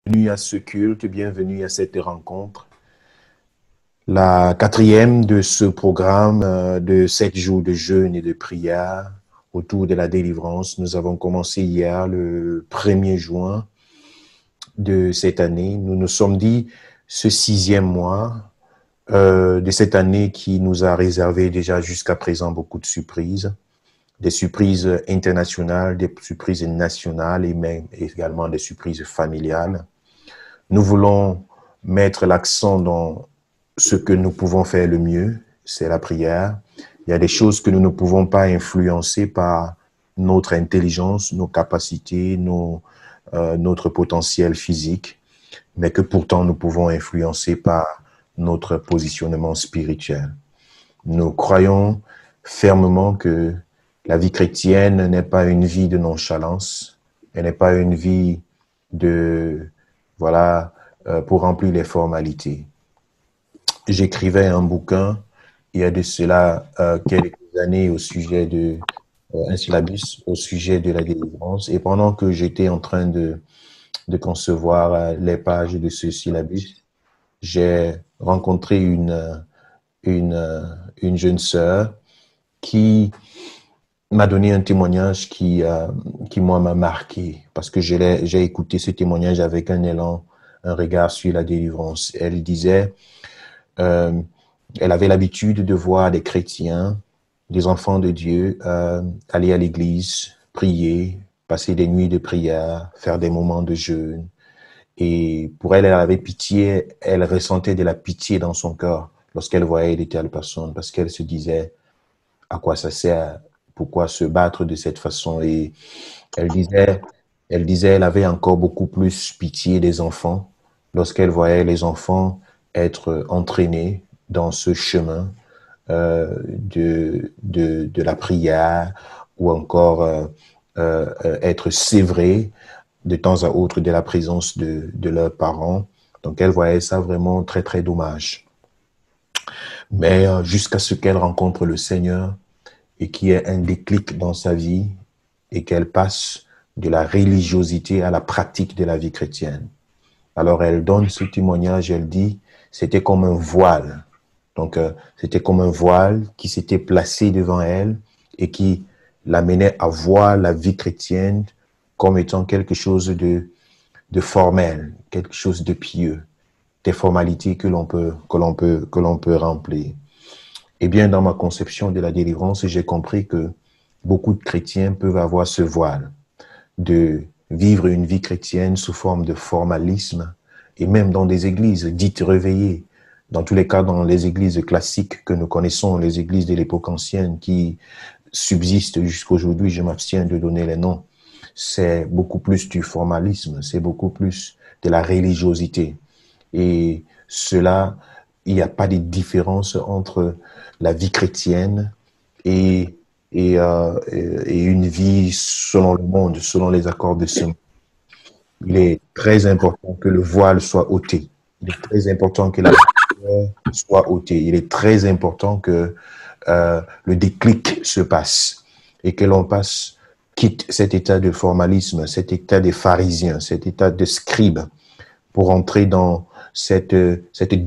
Bienvenue à ce culte, bienvenue à cette rencontre. La quatrième de ce programme de 7 jours de jeûne et de prière autour de la délivrance. Nous avons commencé hier le 1er juin de cette année. Nous nous sommes dit ce 6e mois de cette année qui nous a réservé déjà jusqu'à présent beaucoup de surprises. Des surprises internationales, des surprises nationales et même également des surprises familiales. Nous voulons mettre l'accent dans ce que nous pouvons faire le mieux, c'est la prière. Il y a des choses que nous ne pouvons pas influencer par notre intelligence, nos capacités, notre potentiel physique, mais que pourtant nous pouvons influencer par notre positionnement spirituel. Nous croyons fermement que la vie chrétienne n'est pas une vie de nonchalance, elle n'est pas une vie de, voilà, pour remplir les formalités. J'écrivais un bouquin il y a de cela quelques années au sujet de un syllabus au sujet de la délivrance. Et pendant que j'étais en train de concevoir les pages de ce syllabus, j'ai rencontré une jeune sœur qui m'a donné un témoignage qui moi, m'a marqué parce que j'ai écouté ce témoignage avec un élan, un regard sur la délivrance. Elle disait, euh, elle avait l'habitude de voir des chrétiens, des enfants de Dieu, aller à l'église, prier, passer des nuits de prière, faire des moments de jeûne. Et pour elle, elle avait pitié, elle ressentait de la pitié dans son cœur lorsqu'elle voyait de telles personnes, parce qu'elle se disait, à quoi ça sert? Pourquoi se battre de cette façon? Et elle disait, elle avait encore beaucoup plus pitié des enfants lorsqu'elle voyait les enfants être entraînés dans ce chemin de la prière ou encore être sévrés de temps à autre de la présence de leurs parents. Donc elle voyait ça vraiment très, très dommage. Mais jusqu'à ce qu'elle rencontre le Seigneur et qu'il y ait un déclic dans sa vie et qu'elle passe de la religiosité à la pratique de la vie chrétienne. Alors elle donne ce témoignage, elle dit, c'était comme un voile. Donc c'était comme un voile qui s'était placé devant elle et qui l'amenait à voir la vie chrétienne comme étant quelque chose de formel, quelque chose de pieux, des formalités que l'on peut remplir. Eh bien, dans ma conception de la délivrance, j'ai compris que beaucoup de chrétiens peuvent avoir ce voile de vivre une vie chrétienne sous forme de formalisme et même dans des églises dites réveillées. Dans tous les cas, dans les églises classiques que nous connaissons, les églises de l'époque ancienne qui subsistent jusqu'à aujourd'hui, je m'abstiens de donner les noms. C'est beaucoup plus du formalisme, c'est beaucoup plus de la religiosité. Et cela, il n'y a pas de différence entre la vie chrétienne et, et une vie selon le monde, selon les accords de ce monde. Il est très important que le voile soit ôté. Il est très important que la prière soit ôtée. Il est très important que le déclic se passe et que l'on passe, quitte cet état de formalisme, cet état des pharisiens, cet état de scribe, pour entrer dans cette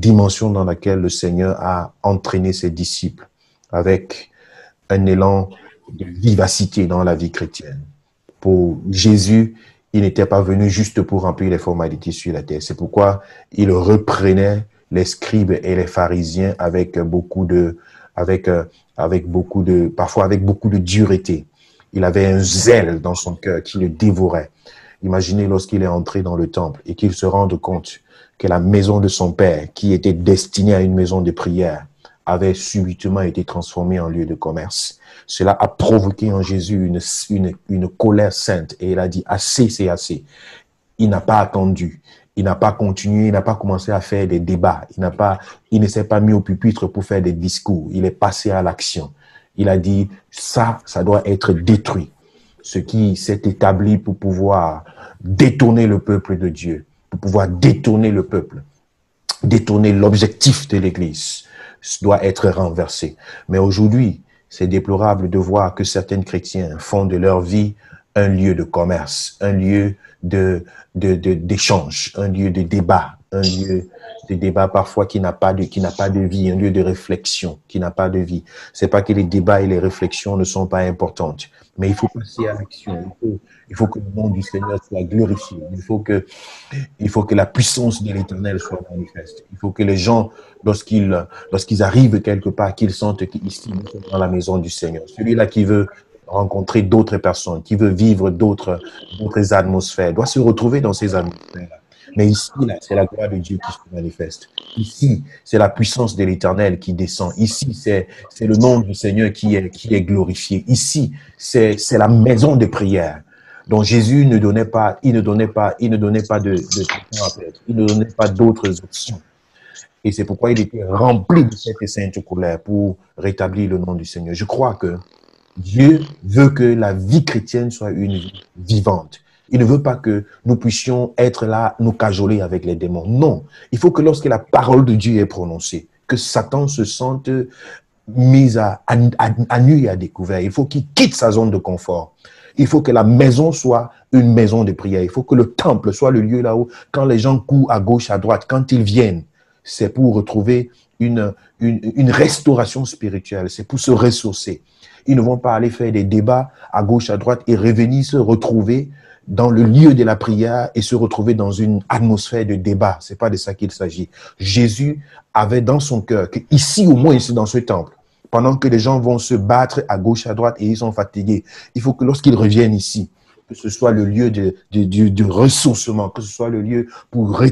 dimension dans laquelle le Seigneur a entraîné ses disciples avec un élan de vivacité dans la vie chrétienne. Pour Jésus, il n'était pas venu juste pour remplir les formalités sur la terre. C'est pourquoi il reprenait les scribes et les pharisiens avec avec, parfois avec beaucoup de dureté. Il avait un zèle dans son cœur qui le dévorait. Imaginez lorsqu'il est entré dans le temple et qu'il se rende compte que la maison de son père, qui était destinée à une maison de prière, avait subitement été transformée en lieu de commerce. Cela a provoqué en Jésus une colère sainte et il a dit assez, c'est assez. Il n'a pas attendu. Il n'a pas continué, il n'a pas commencé à faire des débats. Il ne s'est pas mis au pupitre pour faire des discours. Il est passé à l'action. Il a dit, ça doit être détruit. Ce qui s'est établi pour pouvoir détourner le peuple de Dieu, pour pouvoir détourner le peuple, détourner l'objectif de l'Église, doit être renversé. Mais aujourd'hui, c'est déplorable de voir que certains chrétiens font de leur vie un lieu de commerce, un lieu d'échange, un lieu de débat, un lieu de débat parfois qui n'a pas de vie, un lieu de réflexion qui n'a pas de vie. C'est pas que les débats et les réflexions ne sont pas importantes, mais il faut passer à l'action. Il faut que le nom du Seigneur soit glorifié. Il faut que la puissance de l'Éternel soit manifeste. Il faut que les gens, lorsqu'ils arrivent quelque part, qu'ils sentent qu'ils sont dans la maison du Seigneur. Celui-là qui veut rencontrer d'autres personnes, qui veut vivre d'autres atmosphères, doit se retrouver dans ces atmosphères-là. Mais ici, là, c'est la gloire de Dieu qui se manifeste. Ici, c'est la puissance de l'Éternel qui descend. Ici, c'est le nom du Seigneur qui est glorifié. Ici, c'est la maison de prière. Donc Jésus ne donnait pas, il ne donnait pas de temps à perdre. Il ne donnait pas d'autres options. Et c'est pourquoi il était rempli de cette sainte colère pour rétablir le nom du Seigneur. Je crois que Dieu veut que la vie chrétienne soit une vie vivante. Il ne veut pas que nous puissions être là, nous cajoler avec les démons. Non. Il faut que lorsque la parole de Dieu est prononcée, que Satan se sente mis à nu et à découvert. Il faut qu'il quitte sa zone de confort. Il faut que la maison soit une maison de prière. Il faut que le temple soit le lieu là où, quand les gens courent à gauche, à droite, quand ils viennent, c'est pour retrouver une restauration spirituelle. C'est pour se ressourcer. Ils ne vont pas aller faire des débats à gauche, à droite et revenir se retrouver dans le lieu de la prière et se retrouver dans une atmosphère de débat. C'est pas de ça qu'il s'agit. Jésus avait dans son cœur que ici, au moins ici dans ce temple, pendant que les gens vont se battre à gauche, à droite et ils sont fatigués, il faut que lorsqu'ils reviennent ici, que ce soit le lieu de ressourcement, que ce soit le lieu pour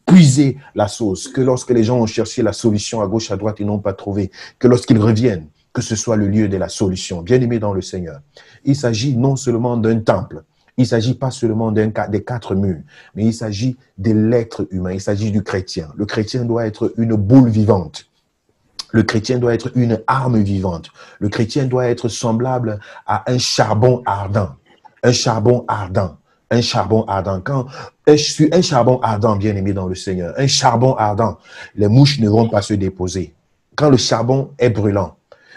puiser la sauce, que lorsque les gens ont cherché la solution à gauche, à droite et n'ont pas trouvé, que lorsqu'ils reviennent, que ce soit le lieu de la solution. Bien-aimé dans le Seigneur, il s'agit non seulement d'un temple, il ne s'agit pas seulement des 4 murs, mais il s'agit de l'être humain, il s'agit du chrétien. Le chrétien doit être une boule vivante. Le chrétien doit être une arme vivante. Le chrétien doit être semblable à un charbon ardent. Un charbon ardent. Un charbon ardent. Quand je suis un charbon ardent, bien aimé dans le Seigneur, un charbon ardent, les mouches ne vont pas se déposer. Quand le charbon est brûlant,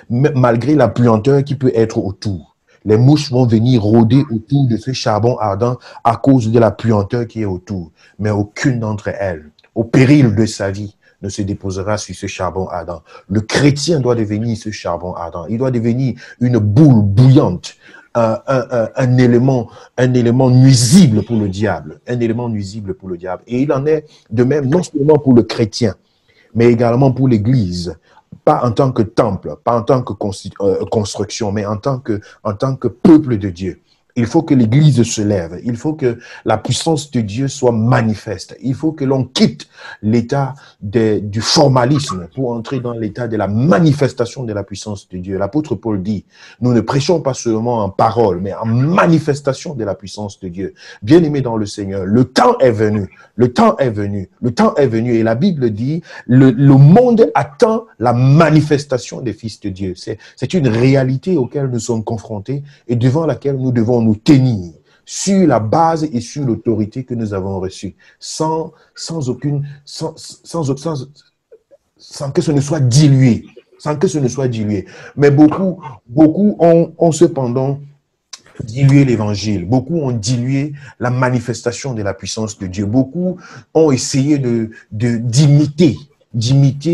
malgré la puanteur qui peut être autour, les mouches vont venir rôder autour de ce charbon ardent à cause de la puanteur qui est autour. Mais aucune d'entre elles, au péril de sa vie, ne se déposera sur ce charbon ardent. Le chrétien doit devenir ce charbon ardent. Il doit devenir une boule bouillante, un élément nuisible pour le diable. Un élément nuisible pour le diable. Et il en est de même non seulement pour le chrétien, mais également pour l'Église. Pas en tant que temple, pas en tant que construction, mais en tant que peuple de Dieu. Il faut que l'Église se lève. Il faut que la puissance de Dieu soit manifeste. Il faut que l'on quitte l'état du formalisme pour entrer dans l'état de la manifestation de la puissance de Dieu. L'apôtre Paul dit, nous ne prêchons pas seulement en parole, mais en manifestation de la puissance de Dieu. Bien-aimé dans le Seigneur, le temps est venu. Le temps est venu. Le temps est venu. Et la Bible dit, le monde attend la manifestation des fils de Dieu. C'est une réalité auquel nous sommes confrontés et devant laquelle nous devons nous tenir sur la base et sur l'autorité que nous avons reçue, sans que ce ne soit dilué, sans que ce ne soit dilué. Mais beaucoup ont cependant dilué l'évangile. Beaucoup ont dilué la manifestation de la puissance de Dieu. Beaucoup ont essayé d'imiter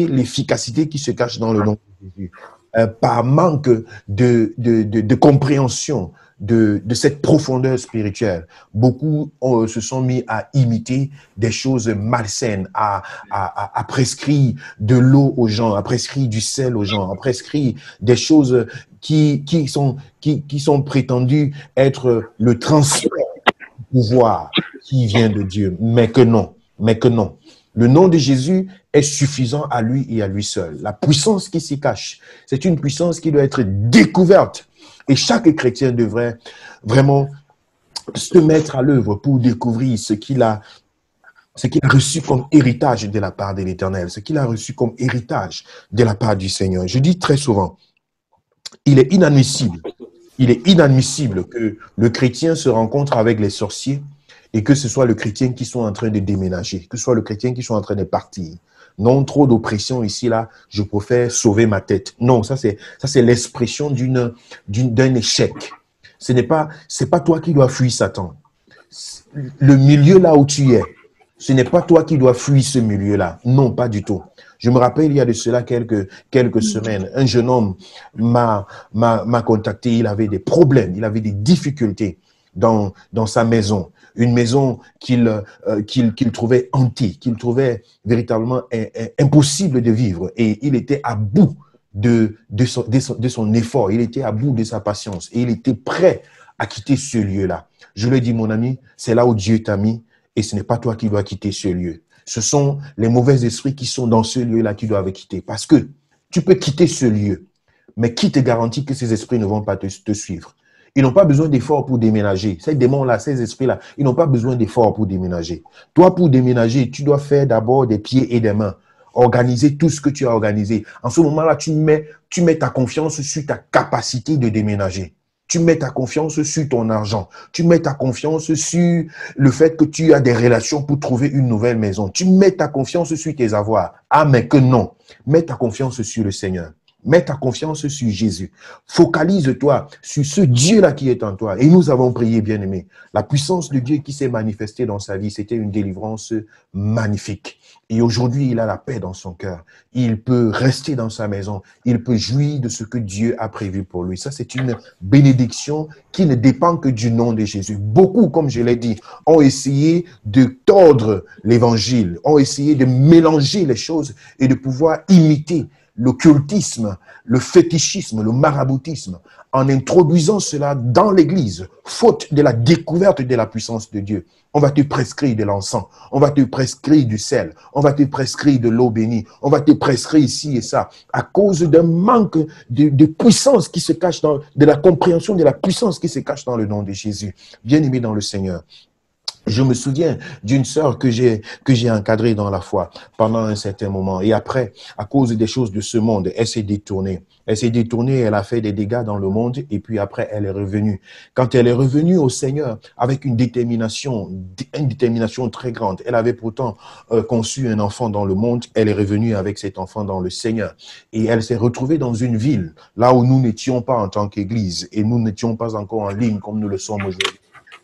l'efficacité qui se cache dans le nom de Jésus. Par manque de compréhension de cette profondeur spirituelle. Beaucoup se sont mis à imiter des choses malsaines, à prescrire de l'eau aux gens, à prescrire du sel aux gens, à prescrire des choses qui sont prétendues être le transfert du pouvoir qui vient de Dieu. Mais que non. Le nom de Jésus est suffisant à lui et à lui seul. La puissance qui s'y cache, c'est une puissance qui doit être découverte. Et chaque chrétien devrait vraiment se mettre à l'œuvre pour découvrir ce qu'il a reçu comme héritage de la part de l'Éternel, ce qu'il a reçu comme héritage de la part du Seigneur. Je dis très souvent, il est inadmissible que le chrétien se rencontre avec les sorciers et que ce soit le chrétien qui soit en train de déménager, que ce soit le chrétien qui soit en train de partir. Non, trop d'oppression ici, là, je préfère sauver ma tête. Non, ça c'est l'expression d'un échec. C'est pas toi qui dois fuir Satan. Le milieu là où tu es, ce n'est pas toi qui dois fuir ce milieu-là. Non, pas du tout. Je me rappelle, il y a de cela quelques semaines, un jeune homme m'a contacté. Il avait des problèmes, il avait des difficultés dans sa maison. Une maison qu'il trouvait hantée, qu'il trouvait véritablement impossible de vivre. Et il était à bout de son effort. Il était à bout de sa patience. Et il était prêt à quitter ce lieu-là. Je lui ai dit, mon ami, c'est là où Dieu t'a mis. Et ce n'est pas toi qui dois quitter ce lieu. Ce sont les mauvais esprits qui sont dans ce lieu-là qui doivent quitter. Parce que tu peux quitter ce lieu, mais qui te garantit que ces esprits ne vont pas te suivre? Ils n'ont pas besoin d'efforts pour déménager. Ces démons-là, ces esprits-là, ils n'ont pas besoin d'efforts pour déménager. Toi, pour déménager, tu dois faire d'abord des pieds et des mains. Organiser tout ce que tu as organisé. En ce moment-là, tu mets ta confiance sur ta capacité de déménager. Tu mets ta confiance sur ton argent. Tu mets ta confiance sur le fait que tu as des relations pour trouver une nouvelle maison. Tu mets ta confiance sur tes avoirs. Ah, mais que non. Mets ta confiance sur le Seigneur. Mets ta confiance sur Jésus. Focalise-toi sur ce Dieu-là qui est en toi. Et nous avons prié, bien-aimé. La puissance de Dieu qui s'est manifestée dans sa vie, c'était une délivrance magnifique. Et aujourd'hui, il a la paix dans son cœur. Il peut rester dans sa maison. Il peut jouir de ce que Dieu a prévu pour lui. Ça, c'est une bénédiction qui ne dépend que du nom de Jésus. Beaucoup, comme je l'ai dit, ont essayé de tordre l'évangile, ont essayé de mélanger les choses et de pouvoir imiter l'occultisme, le fétichisme, le maraboutisme, en introduisant cela dans l'Église, faute de la découverte de la puissance de Dieu. On va te prescrire de l'encens, on va te prescrire du sel, on va te prescrire de l'eau bénie, on va te prescrire ici et ça, à cause d'un manque de puissance qui se cache de la compréhension de la puissance qui se cache dans le nom de Jésus. Bien-aimé dans le Seigneur. Je me souviens d'une sœur que j'ai encadrée dans la foi pendant un certain moment. Et après, à cause des choses de ce monde, elle s'est détournée. Elle s'est détournée, elle a fait des dégâts dans le monde et puis après, elle est revenue. Quand elle est revenue au Seigneur avec une détermination très grande, elle avait pourtant conçu un enfant dans le monde, elle est revenue avec cet enfant dans le Seigneur. Et elle s'est retrouvée dans une ville, là où nous n'étions pas en tant qu'Église et nous n'étions pas encore en ligne comme nous le sommes aujourd'hui.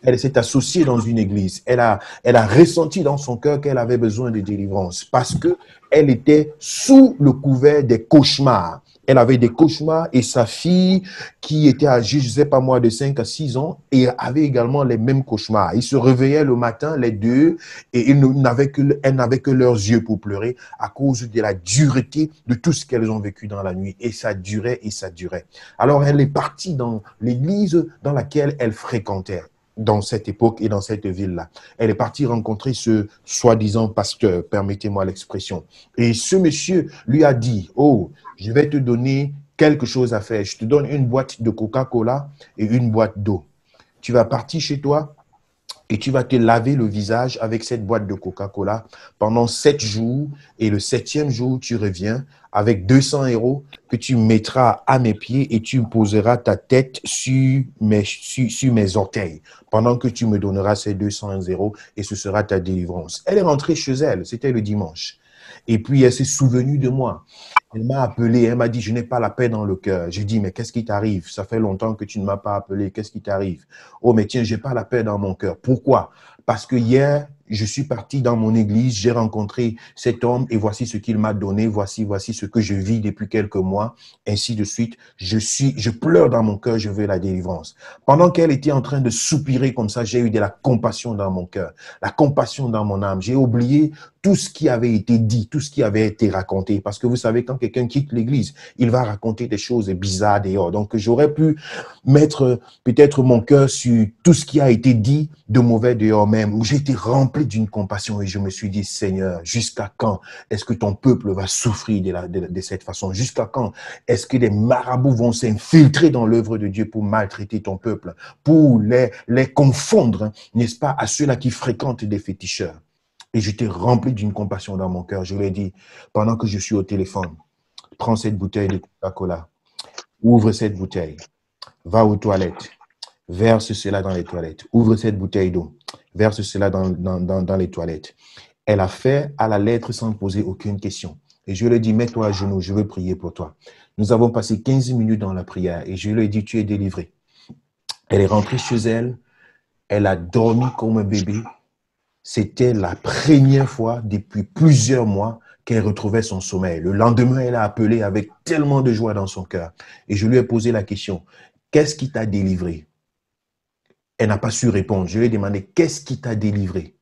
Elle s'est associée dans une église. Elle a ressenti dans son cœur qu'elle avait besoin de délivrance parce que elle était sous le couvert des cauchemars. Elle avait des cauchemars et sa fille, qui était âgée, je ne sais pas moi, de 5 à 6 ans, et avait également les mêmes cauchemars. Ils se réveillaient le matin, les deux, et elle n'avait que leurs yeux pour pleurer à cause de la dureté de tout ce qu'elles ont vécu dans la nuit. Et ça durait et ça durait. Alors elle est partie dans l'église dans laquelle elle fréquentait dans cette époque et dans cette ville-là. Elle est partie rencontrer ce soi-disant pasteur, permettez-moi l'expression. Et ce monsieur lui a dit, oh, je vais te donner quelque chose à faire. Je te donne une boîte de Coca-Cola et une boîte d'eau. Tu vas partir chez toi et tu vas te laver le visage avec cette boîte de Coca-Cola pendant 7 jours. Et le 7e jour, tu reviens avec 200 € que tu mettras à mes pieds et tu poseras ta tête sur mes orteils pendant que tu me donneras ces 200 € et ce sera ta délivrance. Elle est rentrée chez elle, c'était le dimanche. Et puis, elle s'est souvenue de moi. Elle m'a appelé, elle m'a dit, je n'ai pas la paix dans le cœur. J'ai dit, mais qu'est-ce qui t'arrive? Ça fait longtemps que tu ne m'as pas appelé, qu'est-ce qui t'arrive? Oh, mais tiens, j'ai pas la paix dans mon cœur. Pourquoi? Parce que hier, je suis parti dans mon église, j'ai rencontré cet homme et voici ce qu'il m'a donné, voici ce que je vis depuis quelques mois, ainsi de suite. Je pleure dans mon cœur, je veux la délivrance. Pendant qu'elle était en train de soupirer comme ça, j'ai eu de la compassion dans mon cœur, la compassion dans mon âme. J'ai oublié tout ce qui avait été dit, tout ce qui avait été raconté. Parce que vous savez, quand quelqu'un quitte l'église, il va raconter des choses bizarres dehors. Donc, j'aurais pu mettre peut-être mon cœur sur tout ce qui a été dit de mauvais dehors même, où j'ai été rempli d'une compassion et je me suis dit, Seigneur, jusqu'à quand est-ce que ton peuple va souffrir de cette façon? Jusqu'à quand est-ce que des marabouts vont s'infiltrer dans l'œuvre de Dieu pour maltraiter ton peuple, pour les confondre, n'est-ce pas, à ceux-là qui fréquentent des féticheurs? Et j'étais rempli d'une compassion dans mon cœur. Je lui ai dit, pendant que je suis au téléphone, prends cette bouteille de Coca-Cola, ouvre cette bouteille, va aux toilettes, verse cela dans les toilettes, ouvre cette bouteille d'eau, verse cela dans les toilettes. Elle a fait à la lettre sans poser aucune question. Et je lui ai dit, mets-toi à genoux, je veux prier pour toi. Nous avons passé 15 minutes dans la prière et je lui ai dit, tu es délivré. Elle est rentrée chez elle. Elle a dormi comme un bébé. C'était la première fois depuis plusieurs mois qu'elle retrouvait son sommeil. Le lendemain, elle a appelé avec tellement de joie dans son cœur. Et je lui ai posé la question, qu'est-ce qui t'a délivré? Elle n'a pas su répondre. Je lui ai demandé, qu'est-ce qui t'a délivré?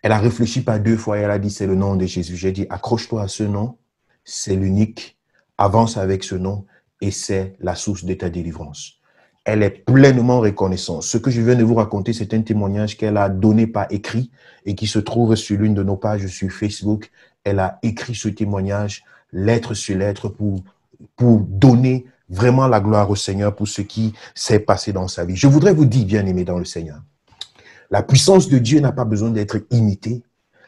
Elle a réfléchi pas deux fois et elle a dit, c'est le nom de Jésus. J'ai dit, accroche-toi à ce nom, c'est l'unique, avance avec ce nom et c'est la source de ta délivrance. Elle est pleinement reconnaissante. Ce que je viens de vous raconter, c'est un témoignage qu'elle a donné par écrit et qui se trouve sur l'une de nos pages sur Facebook. Elle a écrit ce témoignage, lettre sur lettre, pour donner vraiment la gloire au Seigneur pour ce qui s'est passé dans sa vie. Je voudrais vous dire, bien-aimés dans le Seigneur, la puissance de Dieu n'a pas besoin d'être imitée.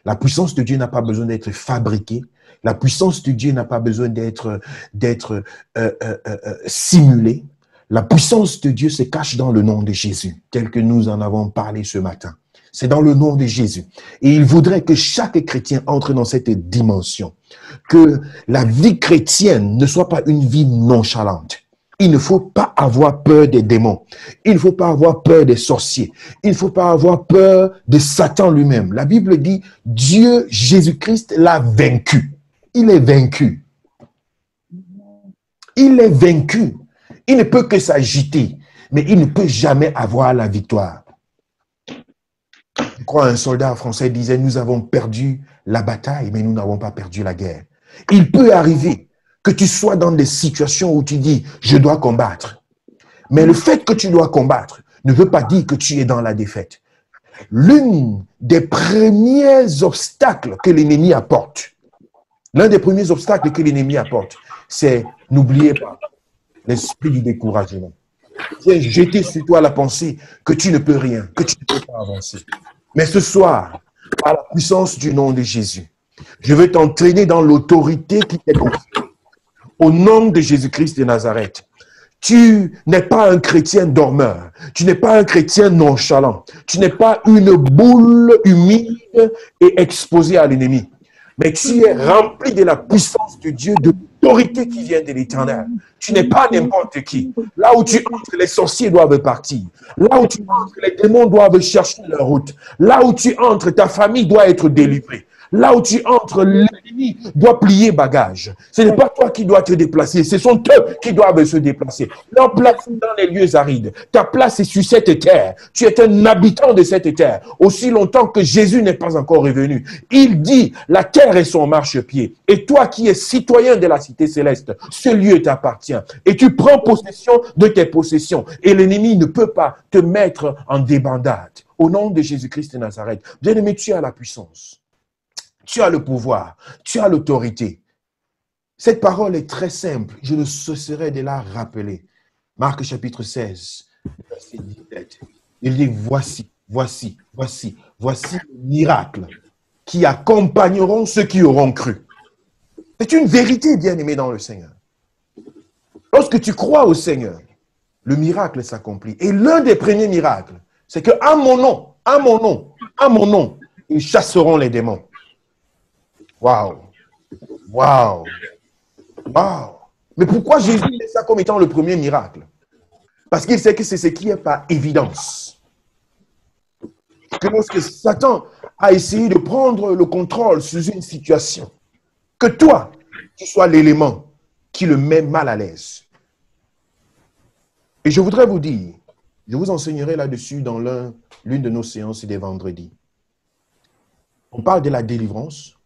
La puissance de Dieu n'a pas besoin d'être fabriquée. La puissance de Dieu n'a pas besoin d'être simulée. La puissance de Dieu se cache dans le nom de Jésus, tel que nous en avons parlé ce matin. C'est dans le nom de Jésus. Et il voudrait que chaque chrétien entre dans cette dimension, que la vie chrétienne ne soit pas une vie nonchalante. Il ne faut pas avoir peur des démons. Il ne faut pas avoir peur des sorciers. Il ne faut pas avoir peur de Satan lui-même. La Bible dit, Dieu, Jésus-Christ l'a vaincu. Il est vaincu. Il est vaincu. Il ne peut que s'agiter, mais il ne peut jamais avoir la victoire. Je crois un soldat français disait, nous avons perdu la bataille, mais nous n'avons pas perdu la guerre. Il peut arriver que tu sois dans des situations où tu dis, je dois combattre. Mais le fait que tu dois combattre ne veut pas dire que tu es dans la défaite. L'un des premiers obstacles que l'ennemi apporte, c'est, n'oubliez pas, l'esprit du découragement. Viens jeter sur toi la pensée que tu ne peux rien, que tu ne peux pas avancer. Mais ce soir, par la puissance du nom de Jésus, je veux t'entraîner dans l'autorité qui t'est confiée. Au nom de Jésus-Christ de Nazareth, tu n'es pas un chrétien dormeur, tu n'es pas un chrétien nonchalant, tu n'es pas une boule humide et exposée à l'ennemi, mais tu es rempli de la puissance de Dieu, de l'autorité qui vient de l'Éternel. Tu n'es pas n'importe qui. Là où tu entres, les sorciers doivent partir. Là où tu entres, les démons doivent chercher leur route. Là où tu entres, ta famille doit être délivrée. Là où tu entres, l'ennemi doit plier bagage. Ce n'est pas toi qui dois te déplacer, ce sont eux qui doivent se déplacer. Leur place est dans les lieux arides. Ta place est sur cette terre. Tu es un habitant de cette terre. Aussi longtemps que Jésus n'est pas encore revenu. Il dit, la terre est son marchepied. Et toi qui es citoyen de la cité céleste, ce lieu t'appartient. Et tu prends possession de tes possessions. Et l'ennemi ne peut pas te mettre en débandade. Au nom de Jésus-Christ de Nazareth. Bien-aimé, tu as la puissance. Tu as le pouvoir, tu as l'autorité. Cette parole est très simple. Je ne cesserai de la rappeler. Marc chapitre 16, verset 17. Il dit, voici les miracles qui accompagneront ceux qui auront cru. C'est une vérité, bien-aimé dans le Seigneur. Lorsque tu crois au Seigneur, le miracle s'accomplit. Et l'un des premiers miracles, c'est que à mon nom, ils chasseront les démons. Waouh! Waouh! Waouh! Mais pourquoi Jésus met ça comme étant le premier miracle? Parce qu'il sait que c'est ce qui est par évidence. Que lorsque Satan a essayé de prendre le contrôle sur une situation, que toi, tu sois l'élément qui le met mal à l'aise. Et je voudrais vous dire, je vous enseignerai là-dessus dans l'une de nos séances des vendredis. On parle de la délivrance,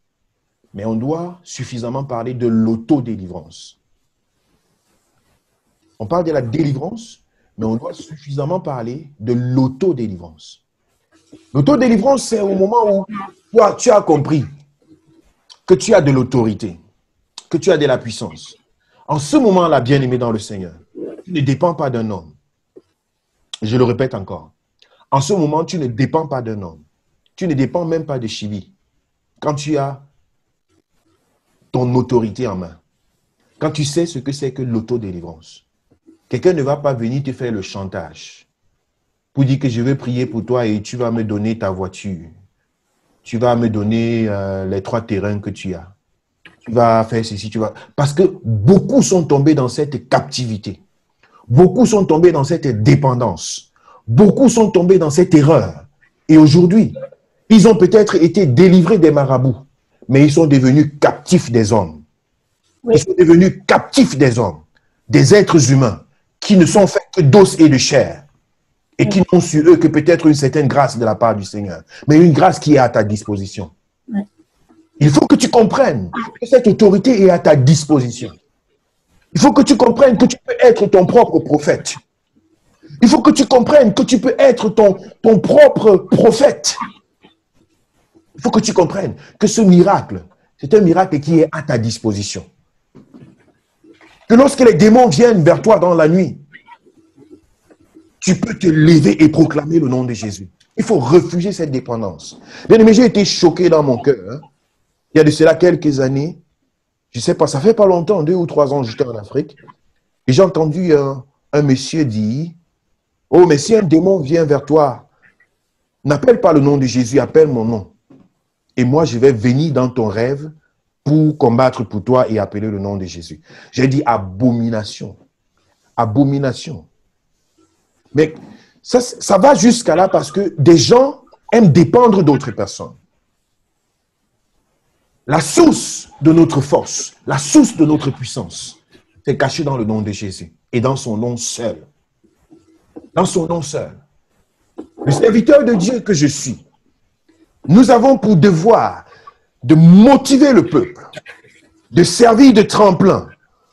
mais on doit suffisamment parler de l'autodélivrance. On parle de la délivrance, mais on doit suffisamment parler de l'autodélivrance. L'autodélivrance, c'est au moment où toi, tu as compris que tu as de l'autorité, que tu as de la puissance. En ce moment-là, bien-aimé dans le Seigneur, tu ne dépends pas d'un homme. Je le répète encore. En ce moment, tu ne dépends pas d'un homme. Tu ne dépends même pas de Chibi. Quand tu as ton autorité en main. Quand tu sais ce que c'est que l'autodélivrance. Quelqu'un ne va pas venir te faire le chantage pour dire que je vais prier pour toi et tu vas me donner ta voiture. Tu vas me donner les 3 terrains que tu as. Tu vas faire ceci, tu vas... Parce que beaucoup sont tombés dans cette captivité. Beaucoup sont tombés dans cette dépendance. Beaucoup sont tombés dans cette erreur. Et aujourd'hui, ils ont peut-être été délivrés des marabouts, mais ils sont devenus captifs des hommes. Ils sont devenus captifs des hommes, des êtres humains qui ne sont faits que d'os et de chair et qui n'ont sur eux que peut-être une certaine grâce de la part du Seigneur, mais une grâce qui est à ta disposition. Il faut que tu comprennes que cette autorité est à ta disposition. Il faut que tu comprennes que tu peux être ton propre prophète. Il faut que tu comprennes que tu peux être ton propre prophète. Il faut que tu comprennes que ce miracle, c'est un miracle qui est à ta disposition. Que lorsque les démons viennent vers toi dans la nuit, tu peux te lever et proclamer le nom de Jésus. Il faut refuser cette dépendance. Bien aimé, j'ai été choqué dans mon cœur. Hein. Il y a de cela quelques années, je ne sais pas, ça fait pas longtemps, 2 ou 3 ans, j'étais en Afrique, et j'ai entendu un monsieur dire, « Oh, mais si un démon vient vers toi, n'appelle pas le nom de Jésus, appelle mon nom. Et moi, je vais venir dans ton rêve pour combattre pour toi et appeler le nom de Jésus. » J'ai dit, abomination. Abomination. Mais ça va jusqu'à là parce que des gens aiment dépendre d'autres personnes. La source de notre force, la source de notre puissance, c'est caché dans le nom de Jésus et dans son nom seul. Dans son nom seul. Le serviteur de Dieu que je suis, nous avons pour devoir de motiver le peuple, de servir de tremplin,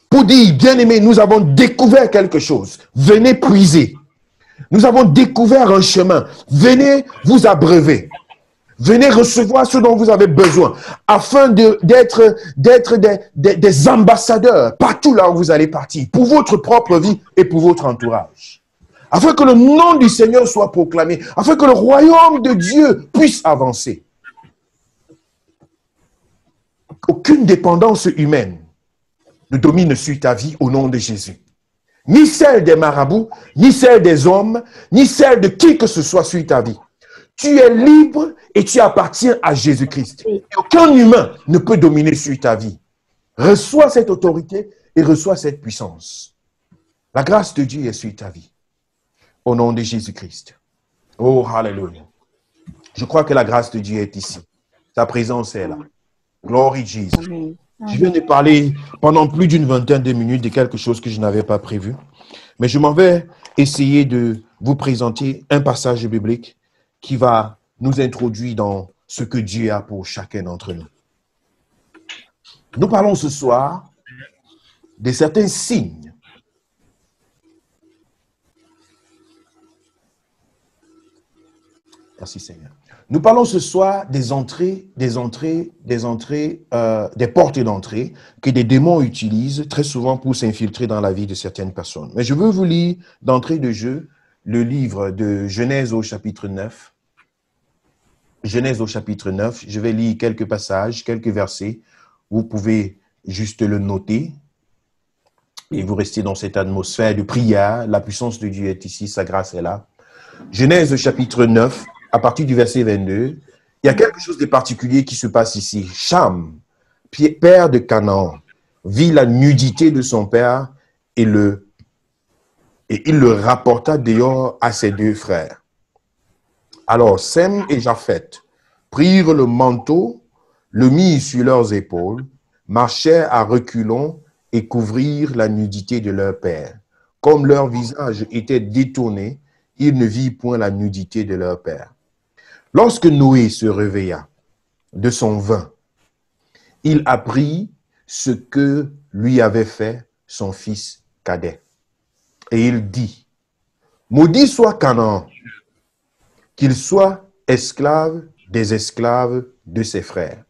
pour dire, bien-aimés, nous avons découvert quelque chose, venez puiser. Nous avons découvert un chemin, venez vous abreuver. Venez recevoir ce dont vous avez besoin, afin d'être des ambassadeurs partout là où vous allez partir, pour votre propre vie et pour votre entourage. Afin que le nom du Seigneur soit proclamé, afin que le royaume de Dieu puisse avancer. Aucune dépendance humaine ne domine sur ta vie au nom de Jésus. Ni celle des marabouts, ni celle des hommes, ni celle de qui que ce soit sur ta vie. Tu es libre et tu appartiens à Jésus-Christ. Aucun humain ne peut dominer sur ta vie. Reçois cette autorité et reçois cette puissance. La grâce de Dieu est sur ta vie. Au nom de Jésus-Christ. Oh, hallelujah. Je crois que la grâce de Dieu est ici. Sa présence est là. Glory Jesus. Amen. Je viens de parler pendant plus d'une vingtaine de minutes de quelque chose que je n'avais pas prévu. Mais je m'en vais essayer de vous présenter un passage biblique qui va nous introduire dans ce que Dieu a pour chacun d'entre nous. Nous parlons ce soir de certains signes Merci Seigneur. Nous parlons ce soir des portes d'entrée que des démons utilisent très souvent pour s'infiltrer dans la vie de certaines personnes. Mais je veux vous lire d'entrée de jeu le livre de Genèse au chapitre 9. Genèse au chapitre 9, je vais lire quelques passages, quelques versets. Vous pouvez juste le noter et vous restez dans cette atmosphère de prière. La puissance de Dieu est ici, sa grâce est là. Genèse chapitre 9, à partir du verset 22, il y a quelque chose de particulier qui se passe ici. Cham, père de Canaan, vit la nudité de son père et il le rapporta dehors à ses 2 frères. Alors Sem et Japheth prirent le manteau, le mirent sur leurs épaules, marchèrent à reculons et couvrirent la nudité de leur père. Comme leur visage était détourné, ils ne virent point la nudité de leur père. Lorsque Noé se réveilla de son vin, il apprit ce que lui avait fait son fils cadet. Et il dit, « Maudit soit Canaan, qu'il soit esclave des esclaves de ses frères. »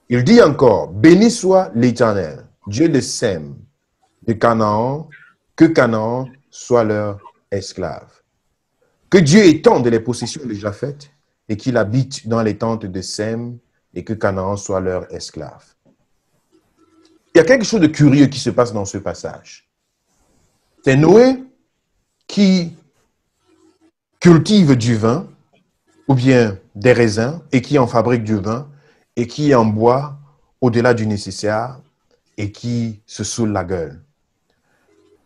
Il dit encore, « Béni soit l'Éternel, Dieu de Sem, de Canaan, que Canaan soit leur esclave. » Que Dieu étende les possessions de Japheth et qu'il habite dans les tentes de Sem et que Canaan soit leur esclave. Il y a quelque chose de curieux qui se passe dans ce passage. C'est Noé qui cultive du vin ou bien des raisins et qui en fabrique du vin et qui en boit au-delà du nécessaire et qui se saoule la gueule.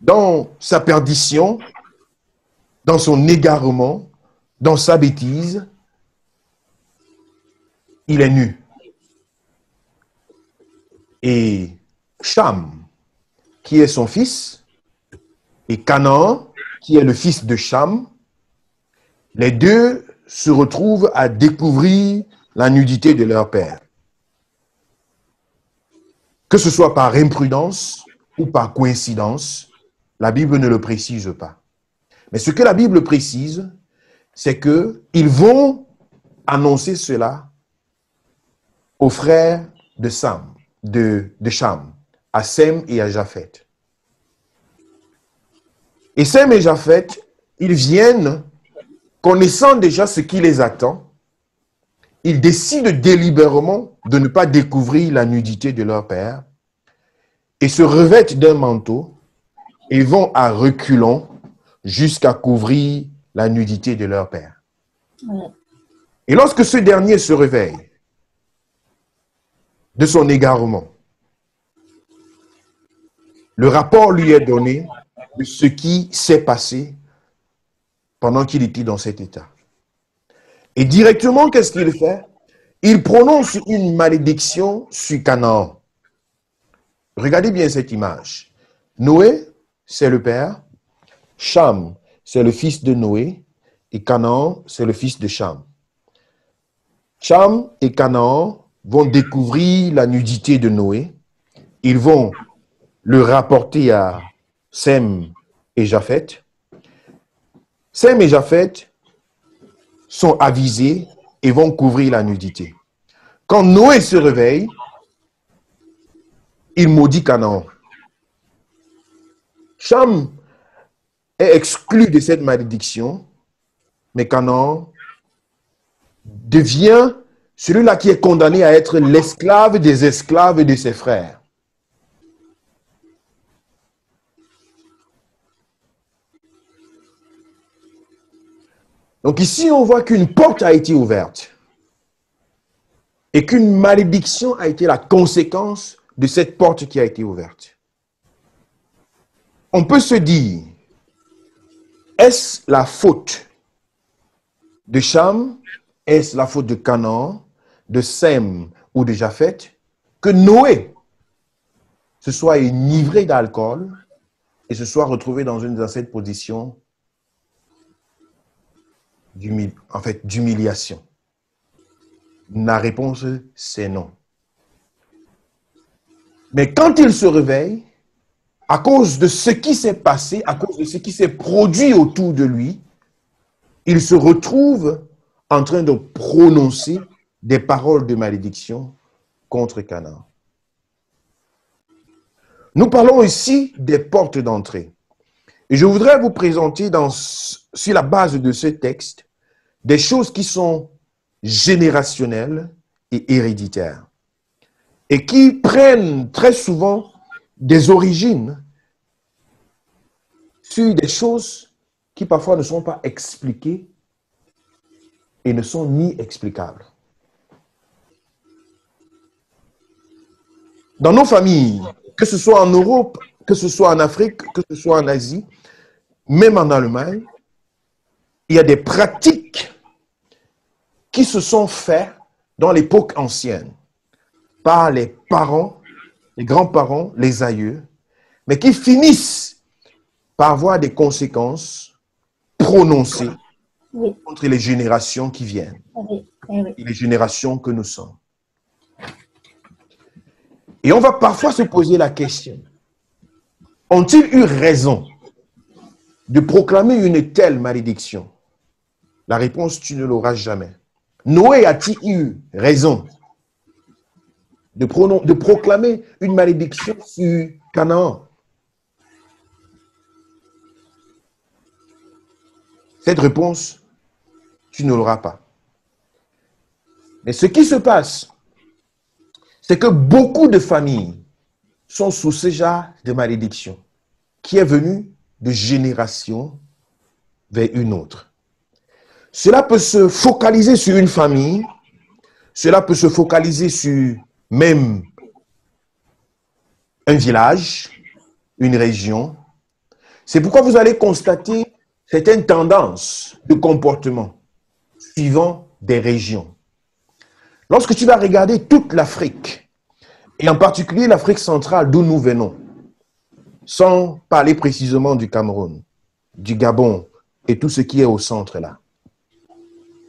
dans sa perdition, dans son égarement, dans sa bêtise, il est nu. Et Cham, qui est son fils, et Canaan, qui est le fils de Cham, les deux se retrouvent à découvrir la nudité de leur père. Que ce soit par imprudence ou par coïncidence, la Bible ne le précise pas. Mais ce que la Bible précise, c'est qu'ils vont annoncer cela aux frères de Cham, à Sem et à Japheth. Et Sem et Japheth, ils viennent, connaissant déjà ce qui les attend, ils décident délibérément de ne pas découvrir la nudité de leur père et se revêtent d'un manteau et vont à reculons jusqu'à couvrir la nudité de leur père. Et lorsque ce dernier se réveille de son égarement, le rapport lui est donné de ce qui s'est passé pendant qu'il était dans cet état. Et directement, qu'est-ce qu'il fait? Il prononce une malédiction sur Canaan. Regardez bien cette image. Noé, c'est le père. Cham, c'est le fils de Noé. Et Canaan, c'est le fils de Cham. Cham et Canaan vont découvrir la nudité de Noé. Ils vont le rapporter à Sem et Japheth. Sem et Japheth sont avisés et vont couvrir la nudité. Quand Noé se réveille, il maudit Canaan. Cham est exclu de cette malédiction, mais Canaan devient celui-là qui est condamné à être l'esclave des esclaves de ses frères. Donc ici, on voit qu'une porte a été ouverte et qu'une malédiction a été la conséquence de cette porte qui a été ouverte. On peut se dire, est-ce la faute de Cham, est-ce la faute de Canaan, de Sem ou de Japheth, que Noé se soit enivré d'alcool et se soit retrouvé dans cette position d'humiliation? La réponse, c'est non. Mais quand il se réveille, à cause de ce qui s'est passé, à cause de ce qui s'est produit autour de lui, il se retrouve en train de prononcer des paroles de malédiction contre Canaan. Nous parlons ici des portes d'entrée. Et je voudrais vous présenter sur la base de ce texte des choses qui sont générationnelles et héréditaires et qui prennent très souvent des origines sur des choses qui parfois ne sont pas expliquées et ne sont ni explicables. Dans nos familles, que ce soit en Europe, que ce soit en Afrique, que ce soit en Asie, même en Allemagne, il y a des pratiques qui se sont faites dans l'époque ancienne par les parents, les grands-parents, les aïeux, mais qui finissent par avoir des conséquences prononcées contre les générations qui viennent et les générations que nous sommes. Et on va parfois se poser la question, ont-ils eu raison de proclamer une telle malédiction? La réponse, tu ne l'auras jamais. Noé a-t-il eu raison de proclamer une malédiction sur Canaan? Cette réponse, tu ne l'auras pas. Mais ce qui se passe, c'est que beaucoup de familles sont sous ce genre de malédiction qui est venue de génération vers une autre. Cela peut se focaliser sur une famille, cela peut se focaliser sur même un village, une région, C'est pourquoi vous allez constater certaines tendances de comportement suivant des régions. Lorsque tu vas regarder toute l'Afrique, et en particulier l'Afrique centrale d'où nous venons, sans parler précisément du Cameroun, du Gabon et tout ce qui est au centre là,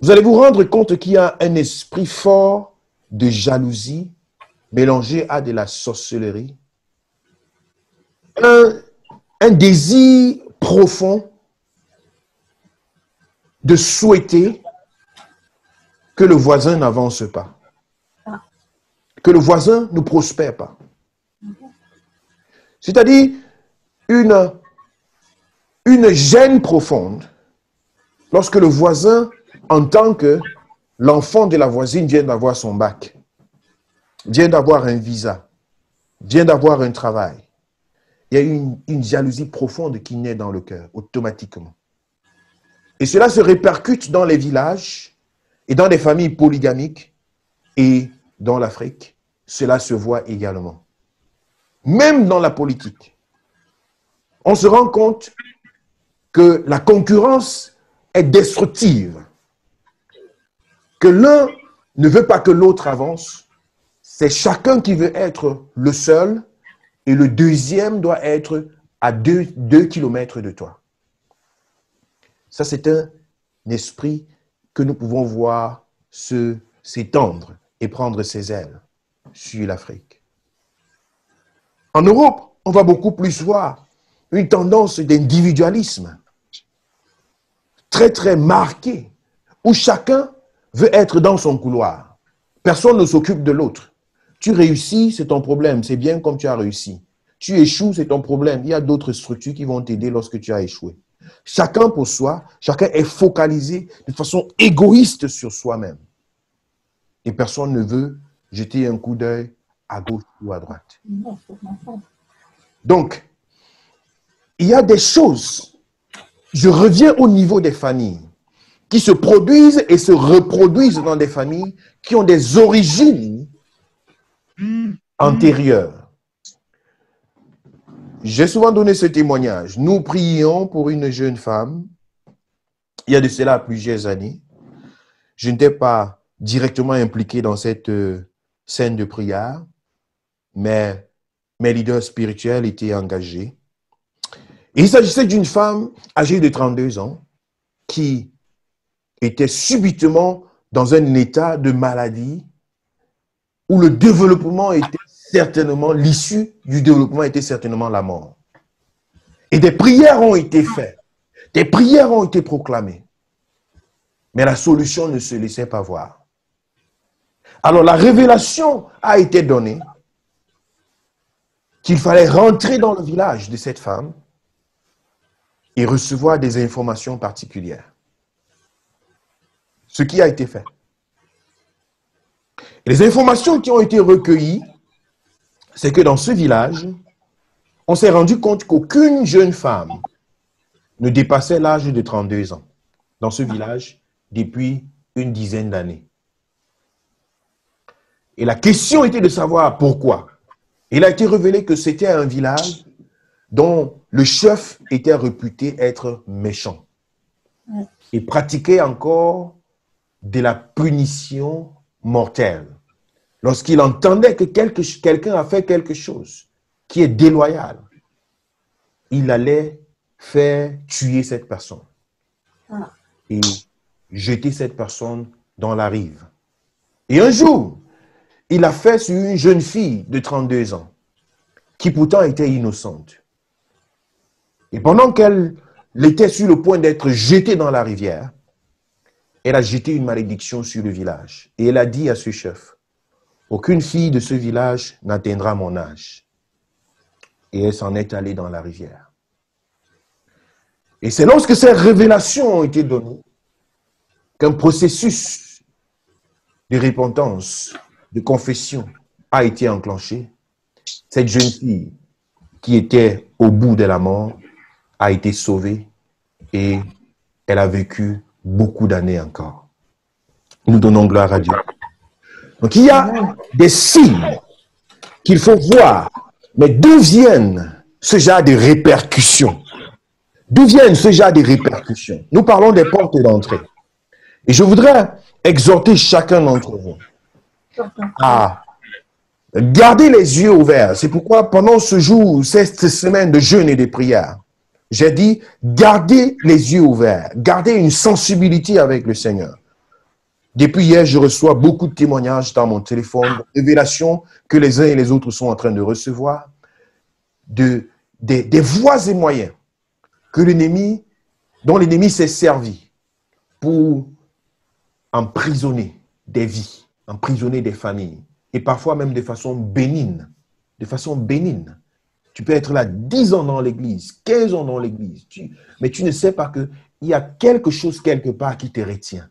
vous allez vous rendre compte qu'il y a un esprit fort de jalousie mélangé à de la sorcellerie, un désir profond de souhaiter que le voisin n'avance pas, que le voisin ne prospère pas. C'est-à-dire une gêne profonde lorsque le voisin entend que l'enfant de la voisine vient d'avoir son bac, vient d'avoir un visa, vient d'avoir un travail. Il y a une jalousie profonde qui naît dans le cœur, automatiquement. Et cela se répercute dans les villages et dans les familles polygamiques et dans l'Afrique. Cela se voit également. Même dans la politique. On se rend compte que la concurrence est destructive. Que l'un ne veut pas que l'autre avance. C'est chacun qui veut être le seul et le deuxième doit être à 2 kilomètres de toi. Ça, c'est un esprit que nous pouvons voir s'étendre et prendre ses ailes sur l'Afrique. En Europe, on va beaucoup plus voir une tendance d'individualisme très, très marquée, où chacun veut être dans son couloir. Personne ne s'occupe de l'autre. Tu réussis, c'est ton problème. C'est bien comme tu as réussi. Tu échoues, c'est ton problème. Il y a d'autres structures qui vont t'aider lorsque tu as échoué. Chacun pour soi, chacun est focalisé de façon égoïste sur soi-même. Et personne ne veut jeter un coup d'œil à gauche ou à droite. Donc, il y a des choses, je reviens au niveau des familles, qui se produisent et se reproduisent dans des familles qui ont des origines antérieures. J'ai souvent donné ce témoignage. Nous prions pour une jeune femme, il y a de cela plusieurs années. Je n'étais pas directement impliqué dans cette scène de prière, mais mes leaders spirituels étaient engagés. Et il s'agissait d'une femme âgée de 32 ans qui était subitement dans un état de maladie où le développement était certainement, l'issue du développement était certainement la mort. Et des prières ont été faites, des prières ont été proclamées, mais la solution ne se laissait pas voir. Alors la révélation a été donnée qu'il fallait rentrer dans le village de cette femme et recevoir des informations particulières. Ce qui a été fait. Et les informations qui ont été recueillies, c'est que dans ce village, on s'est rendu compte qu'aucune jeune femme ne dépassait l'âge de 32 ans dans ce village depuis une dizaine d'années. Et la question était de savoir pourquoi. Il a été révélé que c'était un village dont le chef était réputé être méchant et pratiquait encore de la punition mortelle. Lorsqu'il entendait que quelqu'un a fait quelque chose qui est déloyal, il allait faire tuer cette personne et jeter cette personne dans la rive. Et un jour, il a fait sur une jeune fille de 32 ans qui pourtant était innocente. Et pendant qu'elle était sur le point d'être jetée dans la rivière, elle a jeté une malédiction sur le village. Et elle a dit à ce chef, « Aucune fille de ce village n'atteindra mon âge. » Et elle s'en est allée dans la rivière. Et c'est lorsque ces révélations ont été données qu'un processus de repentance, de confession a été enclenché. Cette jeune fille qui était au bout de la mort a été sauvée et elle a vécu beaucoup d'années encore. Nous donnons gloire à Dieu. Donc il y a des signes qu'il faut voir, mais d'où viennent ce genre de répercussions? D'où viennent ce genre de répercussions? Nous parlons des portes d'entrée. Et je voudrais exhorter chacun d'entre vous à garder les yeux ouverts. C'est pourquoi pendant ce jour, cette semaine de jeûne et de prière, j'ai dit, gardez les yeux ouverts, gardez une sensibilité avec le Seigneur. Depuis hier, je reçois beaucoup de témoignages dans mon téléphone, de révélations que les uns et les autres sont en train de recevoir, des voies et moyens que dont l'ennemi s'est servi pour emprisonner des vies, emprisonner des familles, et parfois même de façon bénigne. De façon bénigne. Tu peux être là 10 ans dans l'église, 15 ans dans l'église, mais tu ne sais pas qu'il y a quelque chose quelque part qui te retient.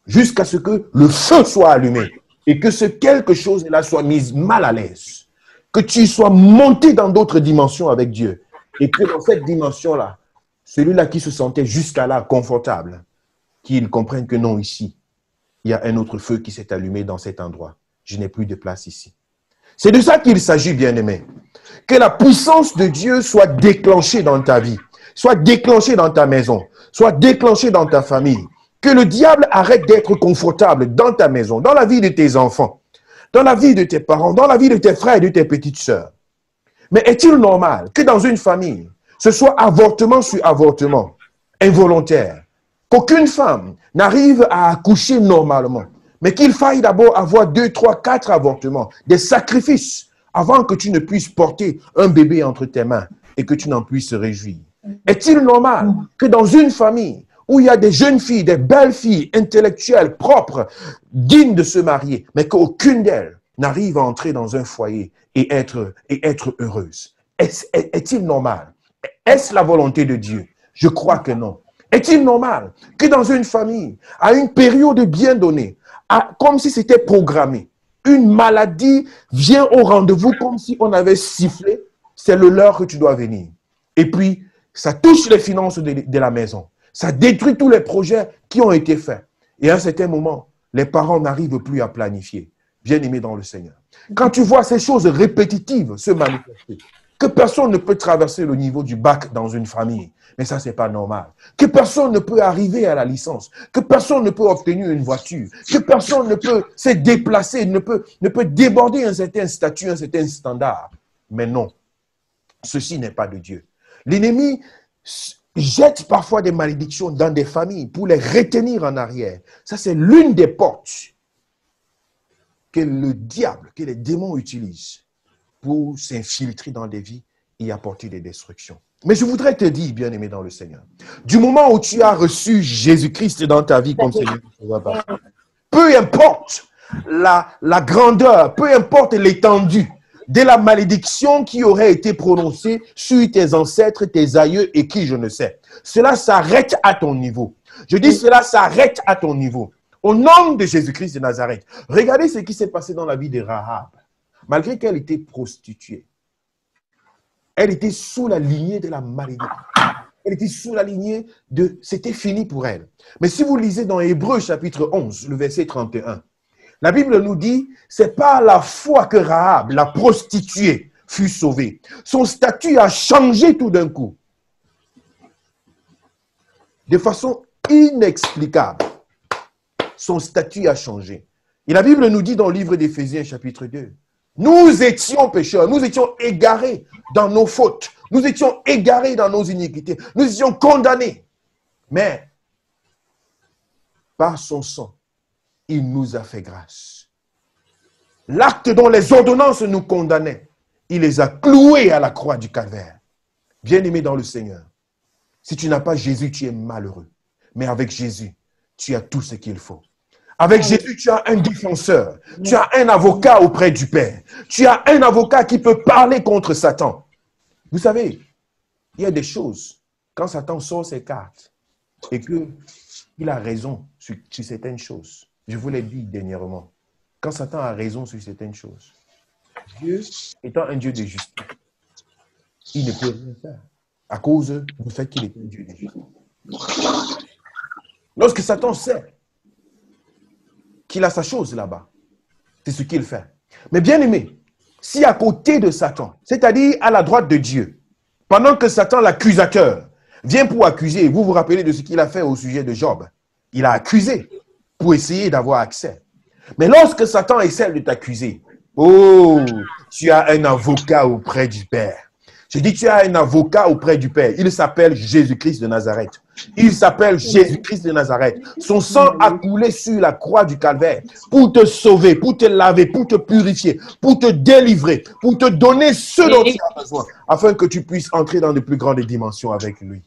Jusqu'à ce que le feu soit allumé et que ce quelque chose-là soit mis mal à l'aise. Que tu sois monté dans d'autres dimensions avec Dieu. Et que dans cette dimension-là, celui-là qui se sentait jusqu'à là confortable, qu'il comprenne que non, ici, il y a un autre feu qui s'est allumé dans cet endroit. Je n'ai plus de place ici. C'est de ça qu'il s'agit, bien-aimé. Que la puissance de Dieu soit déclenchée dans ta vie, soit déclenchée dans ta maison, soit déclenchée dans ta famille. Que le diable arrête d'être confortable dans ta maison, dans la vie de tes enfants, dans la vie de tes parents, dans la vie de tes frères et de tes petites sœurs. Mais est-il normal que dans une famille, ce soit avortement sur avortement, involontaire, qu'aucune femme n'arrive à accoucher normalement, mais qu'il faille d'abord avoir 2, 3, 4 avortements, des sacrifices, avant que tu ne puisses porter un bébé entre tes mains et que tu n'en puisses se réjouir? Est-il normal que dans une famille où il y a des jeunes filles, des belles filles intellectuelles, propres, dignes de se marier, mais qu'aucune d'elles n'arrive à entrer dans un foyer et être heureuse? Est-il normal? Est-ce la volonté de Dieu? Je crois que non. Est-il normal que dans une famille, à une période bien donnée, comme si c'était programmé, une maladie vient au rendez-vous comme si on avait sifflé, c'est l'heure que tu dois venir. Et puis, ça touche les finances de la maison. Ça détruit tous les projets qui ont été faits. Et à un certain moment, les parents n'arrivent plus à planifier. Bien-aimés dans le Seigneur. Quand tu vois ces choses répétitives se manifester, que personne ne peut traverser le niveau du bac dans une famille, mais ça, c'est pas normal. Que personne ne peut arriver à la licence, que personne ne peut obtenir une voiture, que personne ne peut se déplacer, ne peut déborder un certain statut, un certain standard. Mais non, ceci n'est pas de Dieu. L'ennemi jette parfois des malédictions dans des familles pour les retenir en arrière. Ça, c'est l'une des portes que le diable, que les démons utilisent pour s'infiltrer dans des vies et apporter des destructions. Mais je voudrais te dire, bien-aimé dans le Seigneur, du moment où tu as reçu Jésus-Christ dans ta vie comme Seigneur, peu importe la grandeur, peu importe l'étendue de la malédiction qui aurait été prononcée sur tes ancêtres, tes aïeux et qui je ne sais. Cela s'arrête à ton niveau. Je dis cela s'arrête à ton niveau. Au nom de Jésus-Christ de Nazareth. Regardez ce qui s'est passé dans la vie de Rahab. Malgré qu'elle était prostituée, elle était sous la lignée de la malédiction. Elle était sous la lignée de... C'était fini pour elle. Mais si vous lisez dans Hébreux chapitre 11, le verset 31, la Bible nous dit, c'est par la foi que Rahab, la prostituée, fut sauvée. Son statut a changé tout d'un coup. De façon inexplicable. Son statut a changé. Et la Bible nous dit dans le livre d'Éphésiens chapitre 2, nous étions pécheurs, nous étions égarés dans nos fautes, nous étions égarés dans nos iniquités, nous étions condamnés. Mais par son sang, il nous a fait grâce. L'acte dont les ordonnances nous condamnaient, il les a cloués à la croix du calvaire. Bien-aimé dans le Seigneur, si tu n'as pas Jésus, tu es malheureux. Mais avec Jésus, tu as tout ce qu'il faut. Avec Jésus, tu as un défenseur. Tu as un avocat auprès du Père. Tu as un avocat qui peut parler contre Satan. Vous savez, il y a des choses, quand Satan sort ses cartes et qu'il a raison sur certaines choses. Je vous l'ai dit dernièrement. Quand Satan a raison sur certaines choses, Dieu étant un Dieu de justice, il ne peut rien faire à cause du fait qu'il est un Dieu de justice. Lorsque Satan sait qu'il a sa chose là-bas, c'est ce qu'il fait. Mais bien aimé, si à côté de Satan, c'est-à-dire à la droite de Dieu, pendant que Satan, l'accusateur, vient pour accuser. Vous vous rappelez de ce qu'il a fait au sujet de Job. Il a accusé pour essayer d'avoir accès. Mais lorsque Satan essaie de t'accuser, oh, tu as un avocat auprès du Père. Je dis, tu as un avocat auprès du Père. Il s'appelle Jésus-Christ de Nazareth. Il s'appelle Jésus-Christ de Nazareth. Son sang a coulé sur la croix du calvaire pour te sauver, pour te laver, pour te purifier, pour te délivrer, pour te donner ce dont tu as besoin, afin que tu puisses entrer dans de plus grandes dimensions avec lui.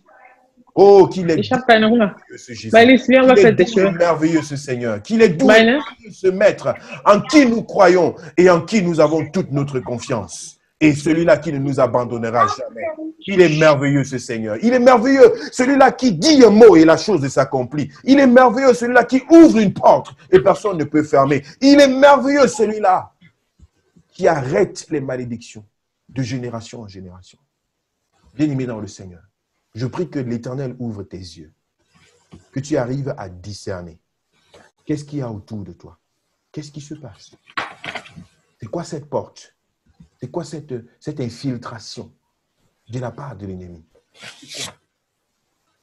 Oh, qu'il est merveilleux ce Jésus. Qu'il est merveilleux ce Seigneur. Qu'il est doux ce Maître en qui nous croyons et en qui nous avons toute notre confiance. Et celui-là qui ne nous abandonnera jamais. Il est merveilleux ce Seigneur. Il est merveilleux celui-là qui dit un mot et la chose s'accomplit. Il est merveilleux celui-là qui ouvre une porte et personne ne peut fermer. Il est merveilleux celui-là qui arrête les malédictions de génération en génération. Bien-aimé dans le Seigneur, je prie que l'Éternel ouvre tes yeux, que tu arrives à discerner. Qu'est-ce qu'il y a autour de toi? Qu'est-ce qui se passe? C'est quoi cette porte? C'est quoi cette infiltration de la part de l'ennemi?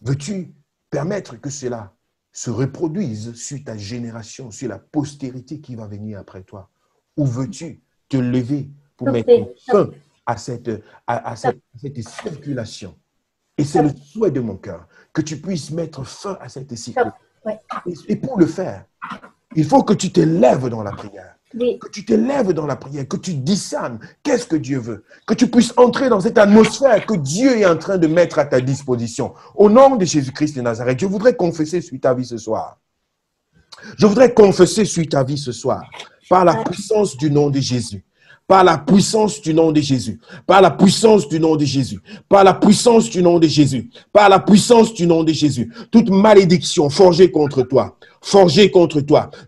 Veux-tu permettre que cela se reproduise sur ta génération, sur la postérité qui va venir après toi? Ou veux-tu te lever pour mettre fin à cette circulation? Et c'est le souhait de mon cœur, que tu puisses mettre fin à cette circulation. Et pour le faire, il faut que tu te lèves dans la prière. Oui. Que tu te lèves dans la prière, que tu discernes qu'est-ce que Dieu veut, que tu puisses entrer dans cette atmosphère que Dieu est en train de mettre à ta disposition. Au nom de Jésus-Christ de Nazareth, je voudrais confesser sur ta vie ce soir. Je voudrais confesser sur ta vie ce soir, par la puissance du nom de Jésus. Par la puissance du nom de Jésus, par la puissance du nom de Jésus, par la puissance du nom de Jésus, par la puissance du nom de Jésus, toute malédiction forgée contre toi,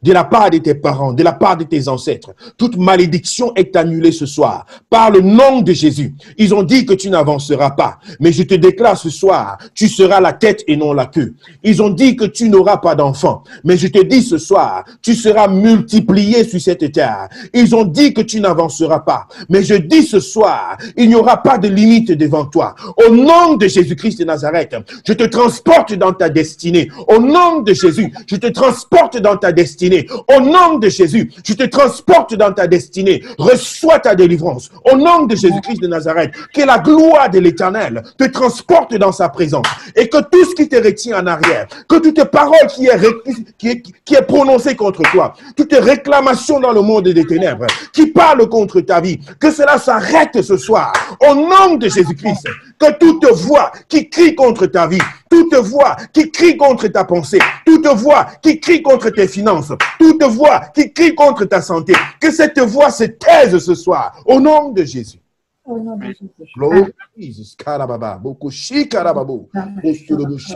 de la part de tes parents, de la part de tes ancêtres, toute malédiction est annulée ce soir, par le nom de Jésus. Ils ont dit que tu n'avanceras pas, mais je te déclare ce soir, tu seras la tête et non la queue. Ils ont dit que tu n'auras pas d'enfant, mais je te dis ce soir, tu seras multiplié sur cette terre. Ils ont dit que tu n'avanceras pas, mais je dis ce soir, il n'y aura pas de limite devant toi. Au nom de Jésus-Christ de Nazareth, je te transporte dans ta destinée. Au nom de Jésus, je te transporte dans ta destinée. Au nom de Jésus, je te transporte dans ta destinée. Reçois ta délivrance. Au nom de Jésus-Christ de Nazareth, que la gloire de l'Éternel te transporte dans sa présence et que tout ce qui te retient en arrière, que toute parole qui est prononcée contre toi, toute réclamation dans le monde des ténèbres, qui parle contre ta vie, que cela s'arrête ce soir. Au nom de Jésus-Christ, que toute voix qui crie contre ta vie, toute voix qui crie contre ta pensée, toute voix qui crie contre tes finances, toute voix qui crie contre ta santé, que cette voix se taise ce soir. Au nom de Jésus. Au nom de Jésus. Glory Jesus. Karababa. Bokoshi karababo. Ostoloboshi.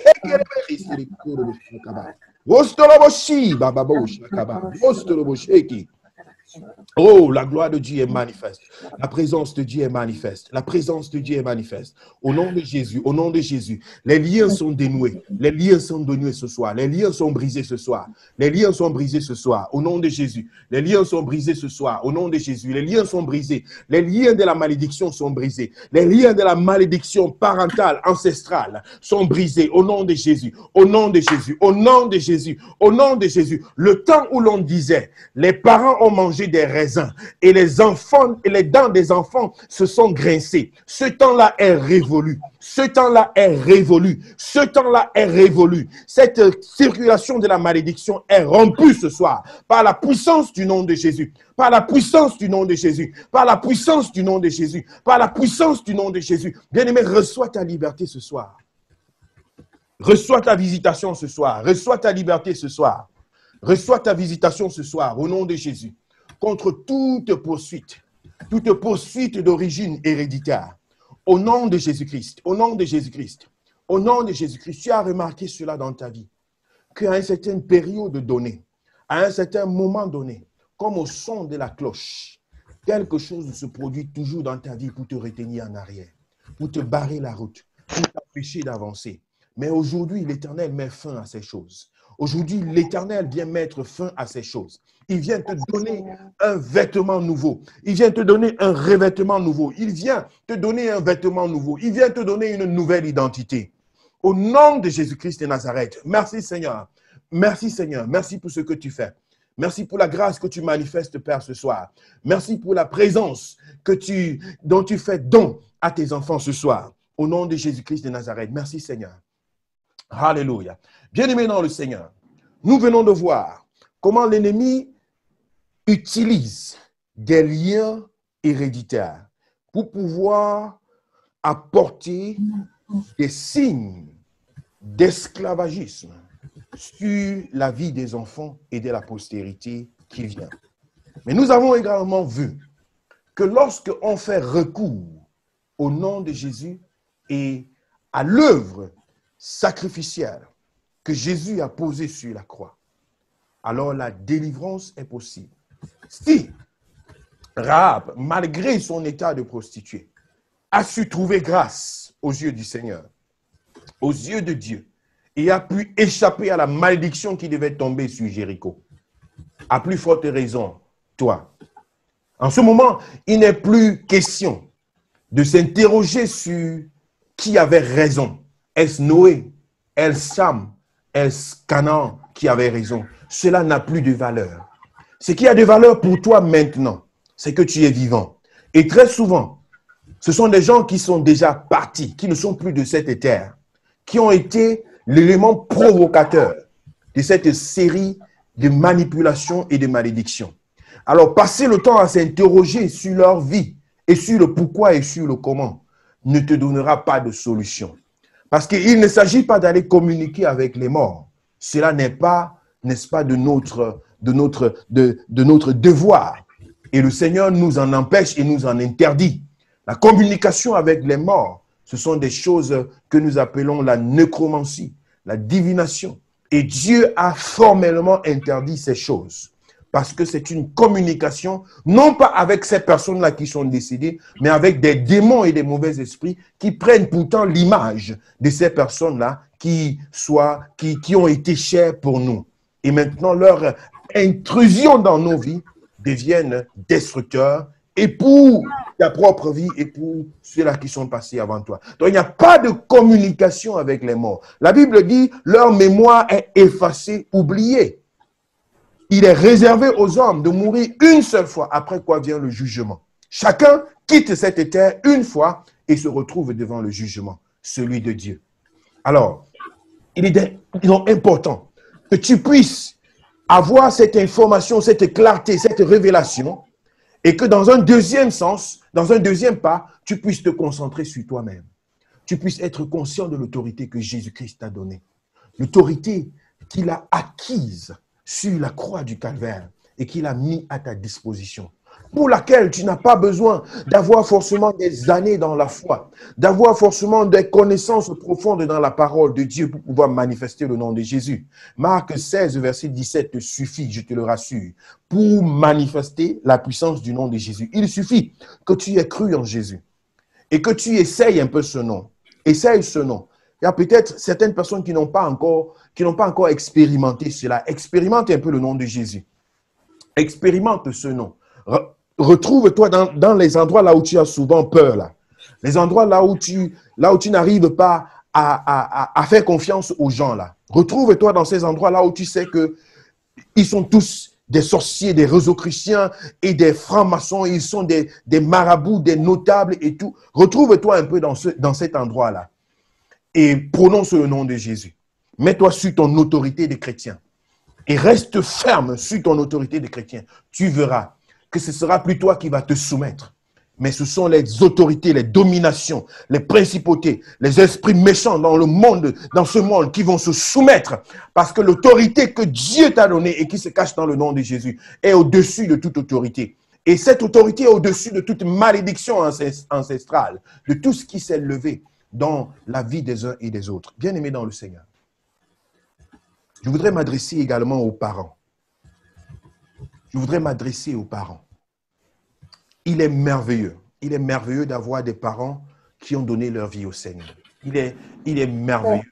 Ostoloboshi. Bababo. Shakaba. Ostoloboshi. Oh, la gloire de Dieu est manifeste. La présence de Dieu est manifeste. La présence de Dieu est manifeste. Au nom de Jésus, au nom de Jésus, les liens sont dénoués. Les liens sont dénoués ce soir. Les liens sont brisés ce soir. Les liens sont brisés ce soir. Au nom de Jésus. Les liens sont brisés ce soir. Au nom de Jésus. Les liens sont brisés. Les liens de la malédiction sont brisés. Les liens de la malédiction parentale, ancestrale sont brisés. Au nom de Jésus. Au nom de Jésus. Au nom de Jésus. Au nom de Jésus. Le temps où l'on disait, les parents ont mangé des raisins et les enfants et les dents des enfants se sont grincées. Ce temps-là est révolu. Ce temps-là est révolu. Ce temps-là est révolu. Cette circulation de la malédiction est rompue ce soir par la puissance du nom de Jésus. Par la puissance du nom de Jésus. Par la puissance du nom de Jésus. Par la puissance du nom de Jésus. Bien-aimé, reçois ta liberté ce soir. Reçois ta visitation ce soir. Reçois ta liberté ce soir. Reçois ta visitation ce soir au nom de Jésus. Contre toute poursuite d'origine héréditaire. Au nom de Jésus-Christ, au nom de Jésus-Christ, au nom de Jésus-Christ, tu as remarqué cela dans ta vie, qu'à une certaine période donnée, à un certain moment donné, comme au son de la cloche, quelque chose se produit toujours dans ta vie pour te retenir en arrière, pour te barrer la route, pour t'empêcher d'avancer. Mais aujourd'hui, l'Éternel met fin à ces choses. Aujourd'hui, l'Éternel vient mettre fin à ces choses. Il vient te donner un vêtement nouveau. Il vient te donner un revêtement nouveau. Il vient te donner un vêtement nouveau. Il vient te donner une nouvelle identité. Au nom de Jésus-Christ de Nazareth. Merci Seigneur. Merci Seigneur. Merci pour ce que tu fais. Merci pour la grâce que tu manifestes, Père, ce soir. Merci pour la présence dont tu fais don à tes enfants ce soir. Au nom de Jésus-Christ de Nazareth. Merci Seigneur. Alléluia. Bien-aimés dans le Seigneur, nous venons de voir comment l'ennemi utilise des liens héréditaires pour pouvoir apporter des signes d'esclavagisme sur la vie des enfants et de la postérité qui vient. Mais nous avons également vu que lorsque on fait recours au nom de Jésus et à l'œuvre sacrificielle que Jésus a posée sur la croix, alors la délivrance est possible. Si Rahab, malgré son état de prostituée, a su trouver grâce aux yeux du Seigneur, aux yeux de Dieu, et a pu échapper à la malédiction qui devait tomber sur Jéricho, à plus forte raison, toi. En ce moment, il n'est plus question de s'interroger sur qui avait raison. Est-ce Noé, est-ce Sam, est-ce Canaan qui avait raison? Cela n'a plus de valeur. Ce qui a de valeur pour toi maintenant, c'est que tu es vivant. Et très souvent, ce sont des gens qui sont déjà partis, qui ne sont plus de cette terre, qui ont été l'élément provocateur de cette série de manipulations et de malédictions. Alors, passer le temps à s'interroger sur leur vie et sur le pourquoi et sur le comment ne te donnera pas de solution. Parce qu'il ne s'agit pas d'aller communiquer avec les morts. Cela n'est pas, n'est-ce pas, de notre devoir. Et le Seigneur nous en empêche et nous en interdit. La communication avec les morts, ce sont des choses que nous appelons la nécromancie, la divination. Et Dieu a formellement interdit ces choses. Parce que c'est une communication, non pas avec ces personnes-là qui sont décédées, mais avec des démons et des mauvais esprits qui prennent pourtant l'image de ces personnes-là qui ont été chères pour nous. Et maintenant, leur intrusion dans nos vies deviennent destructeurs et pour ta propre vie et pour ceux-là qui sont passés avant toi. Donc, il n'y a pas de communication avec les morts. La Bible dit, leur mémoire est effacée, oubliée. Il est réservé aux hommes de mourir une seule fois, après quoi vient le jugement. Chacun quitte cette terre une fois et se retrouve devant le jugement, celui de Dieu. Alors, il est important que tu puisses avoir cette information, cette clarté, cette révélation, et que dans un deuxième sens, dans un deuxième pas, tu puisses te concentrer sur toi-même. Tu puisses être conscient de l'autorité que Jésus-Christ t'a donnée. L'autorité qu'il a acquise sur la croix du Calvaire et qu'il a mis à ta disposition, pour laquelle tu n'as pas besoin d'avoir forcément des années dans la foi, d'avoir forcément des connaissances profondes dans la parole de Dieu pour pouvoir manifester le nom de Jésus. Marc 16, verset 17 te suffit, je te le rassure, pour manifester la puissance du nom de Jésus. Il suffit que tu aies cru en Jésus et que tu essayes un peu ce nom. Essaye ce nom. Il y a peut-être certaines personnes qui n'ont pas encore expérimenté cela. Expérimente un peu le nom de Jésus. Expérimente ce nom. Retrouve-toi dans les endroits là où tu as souvent peur, là. Les endroits là où tu n'arrives pas à faire confiance aux gens, là. Retrouve-toi dans ces endroits là où tu sais que ils sont tous des sorciers, des réseaux-chrétiens et des francs-maçons. Ils sont des marabouts, des notables et tout. Retrouve-toi un peu dans cet endroit-là. Et prononce le nom de Jésus. Mets-toi sur ton autorité de chrétien. Et reste ferme sur ton autorité de chrétien. Tu verras que ce sera plus toi qui vas te soumettre. Mais ce sont les autorités, les dominations, les principautés, les esprits méchants dans le monde, dans ce monde, qui vont se soumettre. Parce que l'autorité que Dieu t'a donnée et qui se cache dans le nom de Jésus est au-dessus de toute autorité. Et cette autorité est au-dessus de toute malédiction ancestrale, de tout ce qui s'est levé dans la vie des uns et des autres. Bien-aimés dans le Seigneur, je voudrais m'adresser également aux parents. Je voudrais m'adresser aux parents. Il est merveilleux d'avoir des parents qui ont donné leur vie au Seigneur. Il est merveilleux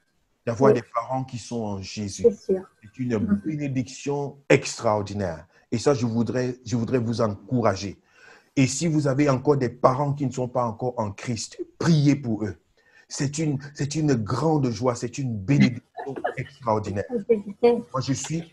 d'avoir des parents qui sont en Jésus. C'est une bénédiction extraordinaire. Et ça, je voudrais vous encourager. Et si vous avez encore des parents qui ne sont pas encore en Christ, priez pour eux. c'est une grande joie, c'est une bénédiction extraordinaire. Moi, je suis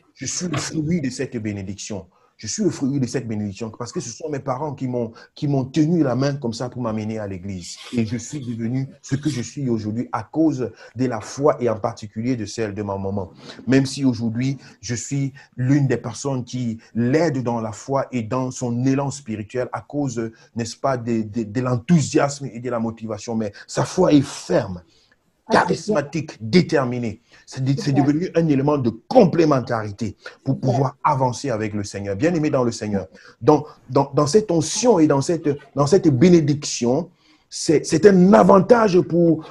le fruit de cette bénédiction. Je suis le fruit de cette bénédiction parce que ce sont mes parents qui m'ont tenu la main comme ça pour m'amener à l'église. Et je suis devenu ce que je suis aujourd'hui à cause de la foi et en particulier de celle de ma maman. Même si aujourd'hui, je suis l'une des personnes qui l'aide dans la foi et dans son élan spirituel à cause, n'est-ce pas, de l'enthousiasme et de la motivation. Mais sa foi est ferme, charismatique, déterminé. C'est devenu un élément de complémentarité pour pouvoir avancer avec le Seigneur. Bien aimé dans le Seigneur. Dans cette onction et dans cette bénédiction, c'est un avantage pour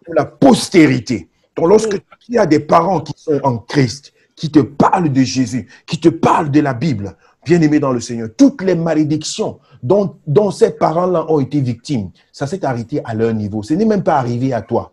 la postérité. Donc, lorsque tu as des parents qui sont en Christ, qui te parlent de Jésus, qui te parlent de la Bible, bien aimé dans le Seigneur, toutes les malédictions dont ces parents-là ont été victimes, ça s'est arrêté à leur niveau. Ce n'est même pas arrivé à toi.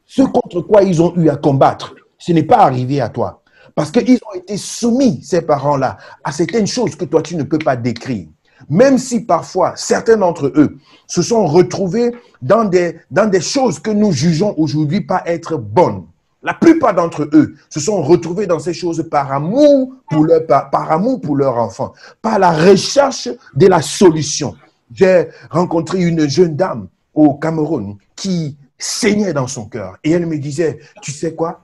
Ce contre quoi ils ont eu à combattre, ce n'est pas arrivé à toi. Parce qu'ils ont été soumis, ces parents-là, à certaines choses que toi, tu ne peux pas décrire. Même si parfois, certains d'entre eux se sont retrouvés dans des choses que nous jugeons aujourd'hui pas être bonnes. La plupart d'entre eux se sont retrouvés dans ces choses par amour pour leur enfant, par la recherche de la solution. J'ai rencontré une jeune dame au Cameroun qui saignait dans son cœur. Et elle me disait, tu sais quoi?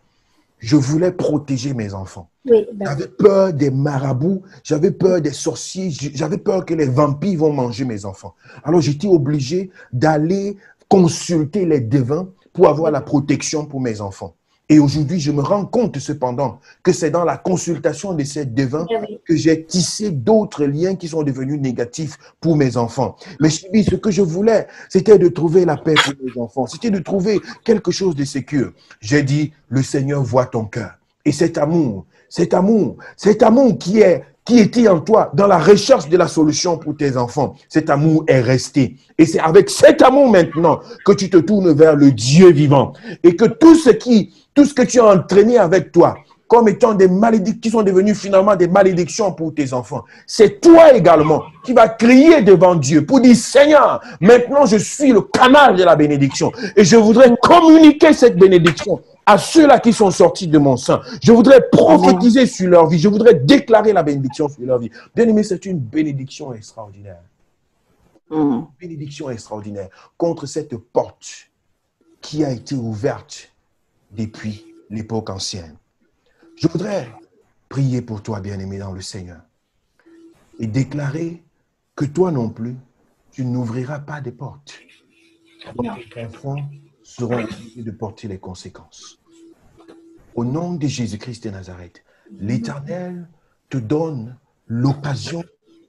Je voulais protéger mes enfants. J'avais peur des marabouts, j'avais peur des sorciers, j'avais peur que les vampires vont manger mes enfants. Alors j'étais obligé d'aller consulter les devins pour avoir la protection pour mes enfants. Et aujourd'hui, je me rends compte cependant que c'est dans la consultation de ces devins que j'ai tissé d'autres liens qui sont devenus négatifs pour mes enfants. Mais ce que je voulais, c'était de trouver la paix pour mes enfants. C'était de trouver quelque chose de sécure. J'ai dit, le Seigneur voit ton cœur. Et cet amour qui était en toi dans la recherche de la solution pour tes enfants, cet amour est resté. Et c'est avec cet amour maintenant que tu te tournes vers le Dieu vivant. Et que tout ce que tu as entraîné avec toi, comme étant des malédictions, qui sont devenues finalement des malédictions pour tes enfants, c'est toi également qui vas crier devant Dieu pour dire, Seigneur, maintenant je suis le canal de la bénédiction et je voudrais communiquer cette bénédiction à ceux-là qui sont sortis de mon sein. Je voudrais prophétiser sur leur vie. Je voudrais déclarer la bénédiction sur leur vie. Bien aimé, c'est une bénédiction extraordinaire. Une bénédiction extraordinaire contre cette porte qui a été ouverte depuis l'époque ancienne. Je voudrais prier pour toi, bien-aimé dans le Seigneur, et déclarer que toi non plus, tu n'ouvriras pas des portes. Tes enfants seront obligés de porter les conséquences. Au nom de Jésus-Christ de Nazareth, l'Éternel te donne l'occasion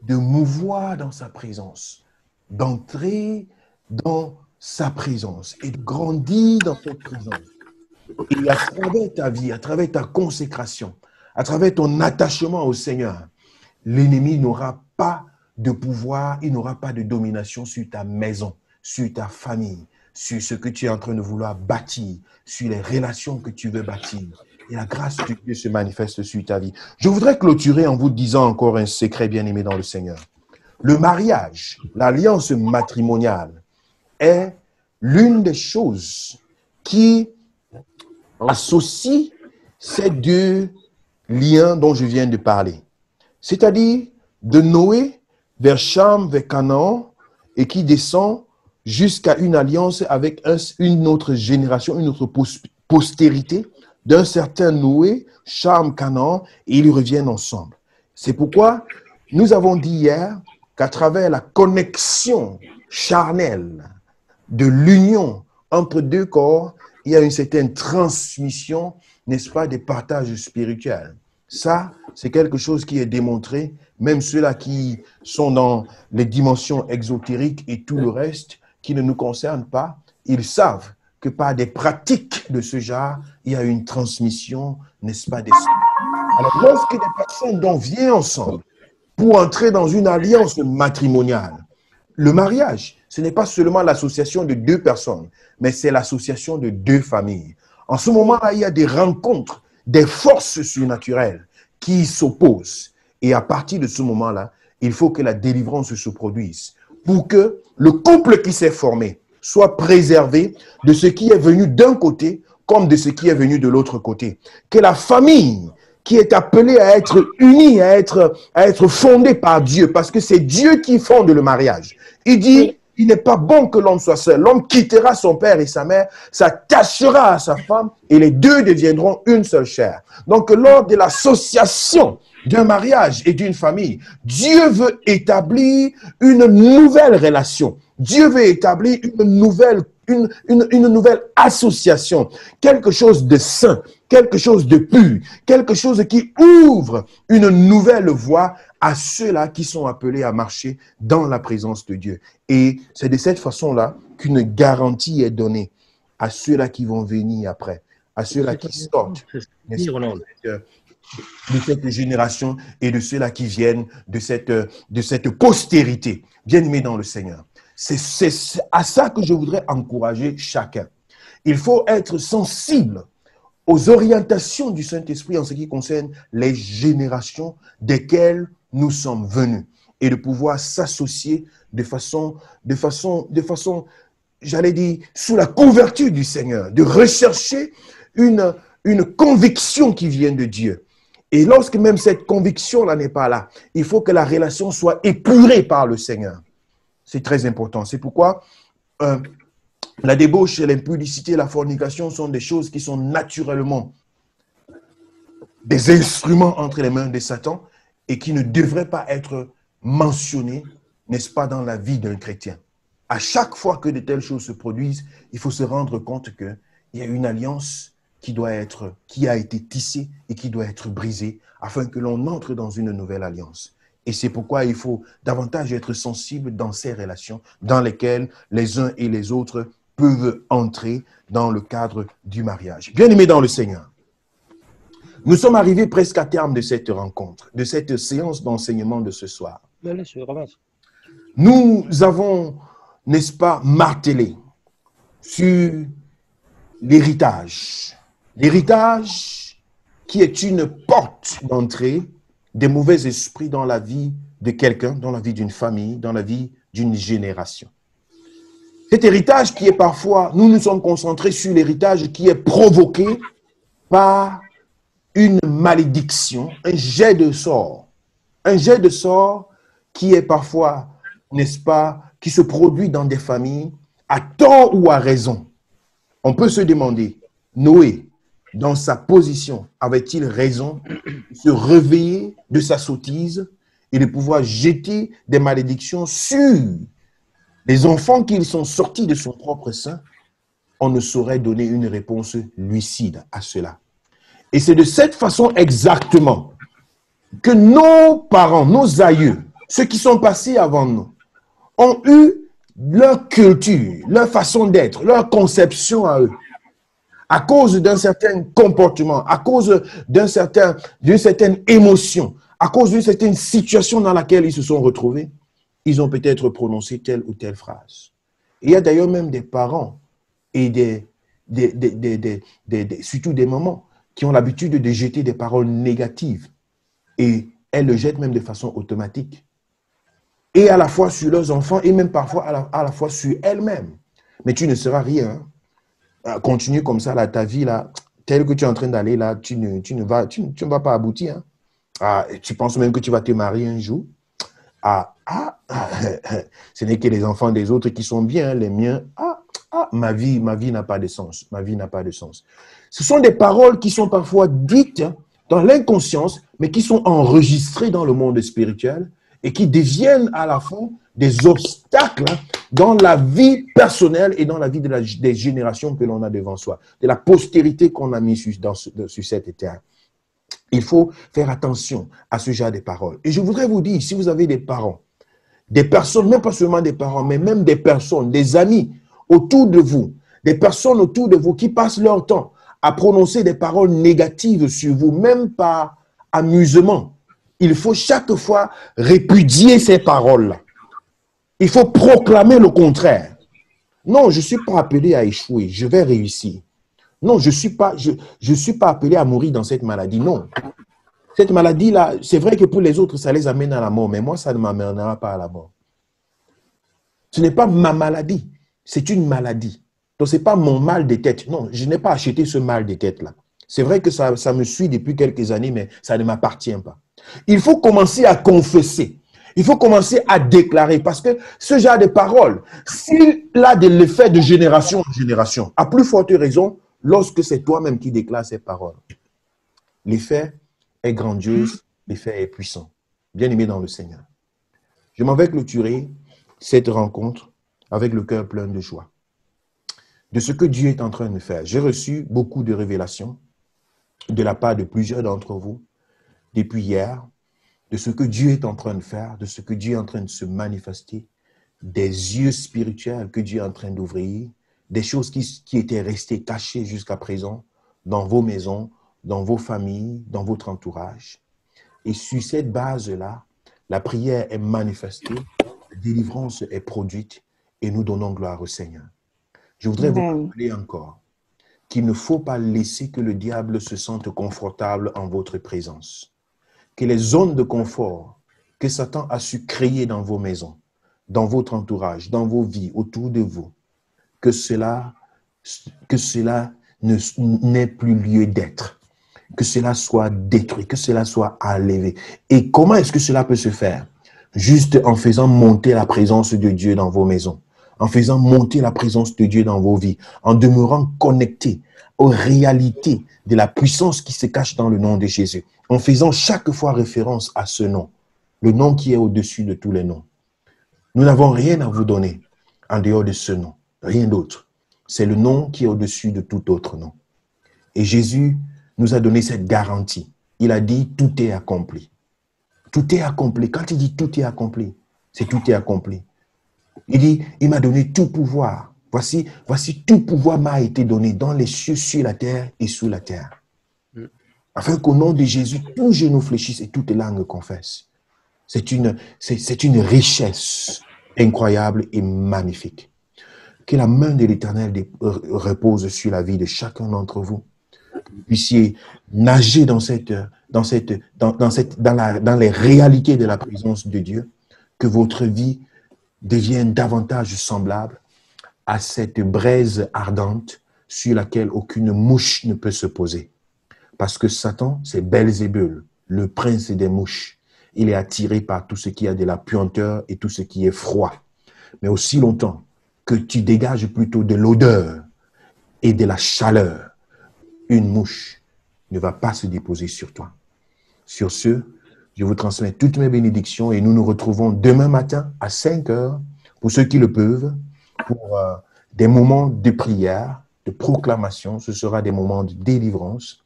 de mouvoir dans sa présence, d'entrer dans sa présence et de grandir dans cette présence. Et à travers ta vie, à travers ta consécration, à travers ton attachement au Seigneur, l'ennemi n'aura pas de pouvoir, il n'aura pas de domination sur ta maison, sur ta famille, sur ce que tu es en train de vouloir bâtir, sur les relations que tu veux bâtir. Et la grâce de Dieu se manifeste sur ta vie. Je voudrais clôturer en vous disant encore un secret bien-aimé dans le Seigneur. Le mariage, l'alliance matrimoniale, est l'une des choses qui associe ces deux liens dont je viens de parler. C'est-à-dire de Noé vers Cham, vers Canaan, et qui descend jusqu'à une alliance avec une autre génération, une autre postérité, d'un certain Noé, Cham, Canaan, et ils reviennent ensemble. C'est pourquoi nous avons dit hier qu'à travers la connexion charnelle de l'union entre deux corps, il y a une certaine transmission, n'est-ce pas, des partages spirituels. Ça, c'est quelque chose qui est démontré. Même ceux-là qui sont dans les dimensions exotériques et tout le reste, qui ne nous concernent pas, ils savent que par des pratiques de ce genre, il y a une transmission, n'est-ce pas, des... Alors, lorsque des personnes viennent ensemble pour entrer dans une alliance matrimoniale, le mariage, ce n'est pas seulement l'association de deux personnes, mais c'est l'association de deux familles. En ce moment-là, il y a des rencontres, des forces surnaturelles qui s'opposent. Et à partir de ce moment-là, il faut que la délivrance se produise pour que le couple qui s'est formé soit préservée de ce qui est venu d'un côté comme de ce qui est venu de l'autre côté. Que la famille qui est appelée à être unie, à être fondée par Dieu, parce que c'est Dieu qui fonde le mariage. Il dit, il n'est pas bon que l'homme soit seul. L'homme quittera son père et sa mère, s'attachera à sa femme et les deux deviendront une seule chair. Donc, lors de l'association d'un mariage et d'une famille, Dieu veut établir une nouvelle relation. Dieu veut établir une nouvelle association, quelque chose de sain, quelque chose de pur, quelque chose qui ouvre une nouvelle voie à ceux-là qui sont appelés à marcher dans la présence de Dieu. Et c'est de cette façon-là qu'une garantie est donnée à ceux-là qui vont venir après, à ceux-là qui sortent de cette génération et de ceux-là qui viennent de cette postérité. Bien-aimés dans le Seigneur. C'est à ça que je voudrais encourager chacun. Il faut être sensible aux orientations du Saint-Esprit en ce qui concerne les générations desquelles nous sommes venus et de pouvoir s'associer de façon, j'allais dire, sous la couverture du Seigneur, de rechercher une conviction qui vient de Dieu. Et lorsque même cette conviction-là n'est pas là, il faut que la relation soit épurée par le Seigneur. C'est très important. C'est pourquoi la débauche, l'impudicité, la fornication sont des choses qui sont naturellement des instruments entre les mains de Satan et qui ne devraient pas être mentionnées, n'est-ce pas, dans la vie d'un chrétien. À chaque fois que de telles choses se produisent, il faut se rendre compte qu'il y a une alliance qui a été tissée et qui doit être brisée afin que l'on entre dans une nouvelle alliance. Et c'est pourquoi il faut davantage être sensible dans ces relations dans lesquelles les uns et les autres peuvent entrer dans le cadre du mariage. Bien-aimés dans le Seigneur, nous sommes arrivés presque à terme de cette rencontre, de cette séance d'enseignement de ce soir. Nous avons, n'est-ce pas, martelé sur l'héritage. L'héritage qui est une porte d'entrée des mauvais esprits dans la vie de quelqu'un, dans la vie d'une famille, dans la vie d'une génération. Cet héritage qui est parfois, nous nous sommes concentrés sur l'héritage qui est provoqué par une malédiction, un jet de sort. Un jet de sort qui est parfois, n'est-ce pas, qui se produit dans des familles à tort ou à raison. On peut se demander, Noé, dans sa position, avait-il raison de se réveiller de sa sottise et de pouvoir jeter des malédictions sur les enfants qui sont sortis de son propre sein? On ne saurait donner une réponse lucide à cela. Et c'est de cette façon exactement que nos parents, nos aïeux, ceux qui sont passés avant nous, ont eu leur culture, leur façon d'être, leur conception à eux. À cause d'un certain comportement, à cause d'une certaine émotion, à cause d'une certaine situation dans laquelle ils se sont retrouvés, ils ont peut-être prononcé telle ou telle phrase. Il y a d'ailleurs même des parents et surtout des mamans qui ont l'habitude de jeter des paroles négatives et elles le jettent même de façon automatique. Et à la fois sur leurs enfants et même parfois à la fois sur elles-mêmes. Mais tu ne seras rien. Continue comme ça, là, ta vie, là, telle que tu es en train d'aller, là, tu ne vas pas aboutir. Hein. Ah, tu penses même que tu vas te marier un jour. Ce n'est que les enfants des autres qui sont bien, hein, les miens. Ma vie n'a pas de sens. Ma vie n'a pas de sens. Ce sont des paroles qui sont parfois dites dans l'inconscience, mais qui sont enregistrées dans le monde spirituel et qui deviennent à la fin des obstacles dans la vie personnelle et dans la vie des générations que l'on a devant soi, de la postérité qu'on a mis sur cette terre. Il faut faire attention à ce genre de paroles. Et je voudrais vous dire, si vous avez des parents, des personnes, même pas seulement des parents, mais même des personnes, des amis autour de vous, des personnes autour de vous qui passent leur temps à prononcer des paroles négatives sur vous, même par amusement, il faut chaque fois répudier ces paroles-là. Il faut proclamer le contraire. Non, je ne suis pas appelé à échouer, je vais réussir. Non, je ne suis pas appelé à mourir dans cette maladie, non. Cette maladie-là, c'est vrai que pour les autres, ça les amène à la mort, mais moi, ça ne m'amènera pas à la mort. Ce n'est pas ma maladie. C'est une maladie. Donc, ce n'est pas mon mal de tête. Non, je n'ai pas acheté ce mal de tête-là. C'est vrai que ça me suit depuis quelques années, mais ça ne m'appartient pas. Il faut commencer à confesser. Il faut commencer à déclarer parce que ce genre de paroles, s'il a de l'effet de génération en génération, à plus forte raison, lorsque c'est toi-même qui déclares ces paroles. L'effet est grandiose, l'effet est puissant. Bien-aimé dans le Seigneur. Je m'en vais clôturer cette rencontre avec le cœur plein de joie de ce que Dieu est en train de faire. J'ai reçu beaucoup de révélations de la part de plusieurs d'entre vous depuis hier, de ce que Dieu est en train de faire, de ce que Dieu est en train de se manifester, des yeux spirituels que Dieu est en train d'ouvrir, des choses qui étaient restées cachées jusqu'à présent dans vos maisons, dans vos familles, dans votre entourage. Et sur cette base-là, la prière est manifestée, la délivrance est produite et nous donnons gloire au Seigneur. Je voudrais vous rappeler encore qu'il ne faut pas laisser que le diable se sente confortable en votre présence. Que les zones de confort que Satan a su créer dans vos maisons, dans votre entourage, dans vos vies, autour de vous, que cela n'ait plus lieu d'être, que cela soit détruit, que cela soit enlevé. Et comment est-ce que cela peut se faire? Juste en faisant monter la présence de Dieu dans vos maisons, en faisant monter la présence de Dieu dans vos vies, en demeurant connectés aux réalités de la puissance qui se cache dans le nom de Jésus, en faisant chaque fois référence à ce nom, le nom qui est au-dessus de tous les noms. Nous n'avons rien à vous donner en dehors de ce nom, rien d'autre. C'est le nom qui est au-dessus de tout autre nom. Et Jésus nous a donné cette garantie. Il a dit, tout est accompli. Tout est accompli. Quand il dit tout est accompli, c'est tout est accompli. Il dit, il m'a donné tout pouvoir. Voici tout pouvoir m'a été donné dans les cieux, sur la terre et sous la terre. Afin qu'au nom de Jésus, tout genou fléchisse et toute langue confesse. C'est une richesse incroyable et magnifique. Que la main de l'Éternel repose sur la vie de chacun d'entre vous. Que vous puissiez nager dans les réalités de la présence de Dieu. Que votre vie devienne davantage semblable à cette braise ardente sur laquelle aucune mouche ne peut se poser. Parce que Satan, c'est Belzébul, le prince des mouches. Il est attiré par tout ce qui a de la puanteur et tout ce qui est froid. Mais aussi longtemps que tu dégages plutôt de l'odeur et de la chaleur, une mouche ne va pas se déposer sur toi. Sur ce, je vous transmets toutes mes bénédictions et nous nous retrouvons demain matin à 5 heures, pour ceux qui le peuvent, pour des moments de prière, de proclamation. Ce sera des moments de délivrance.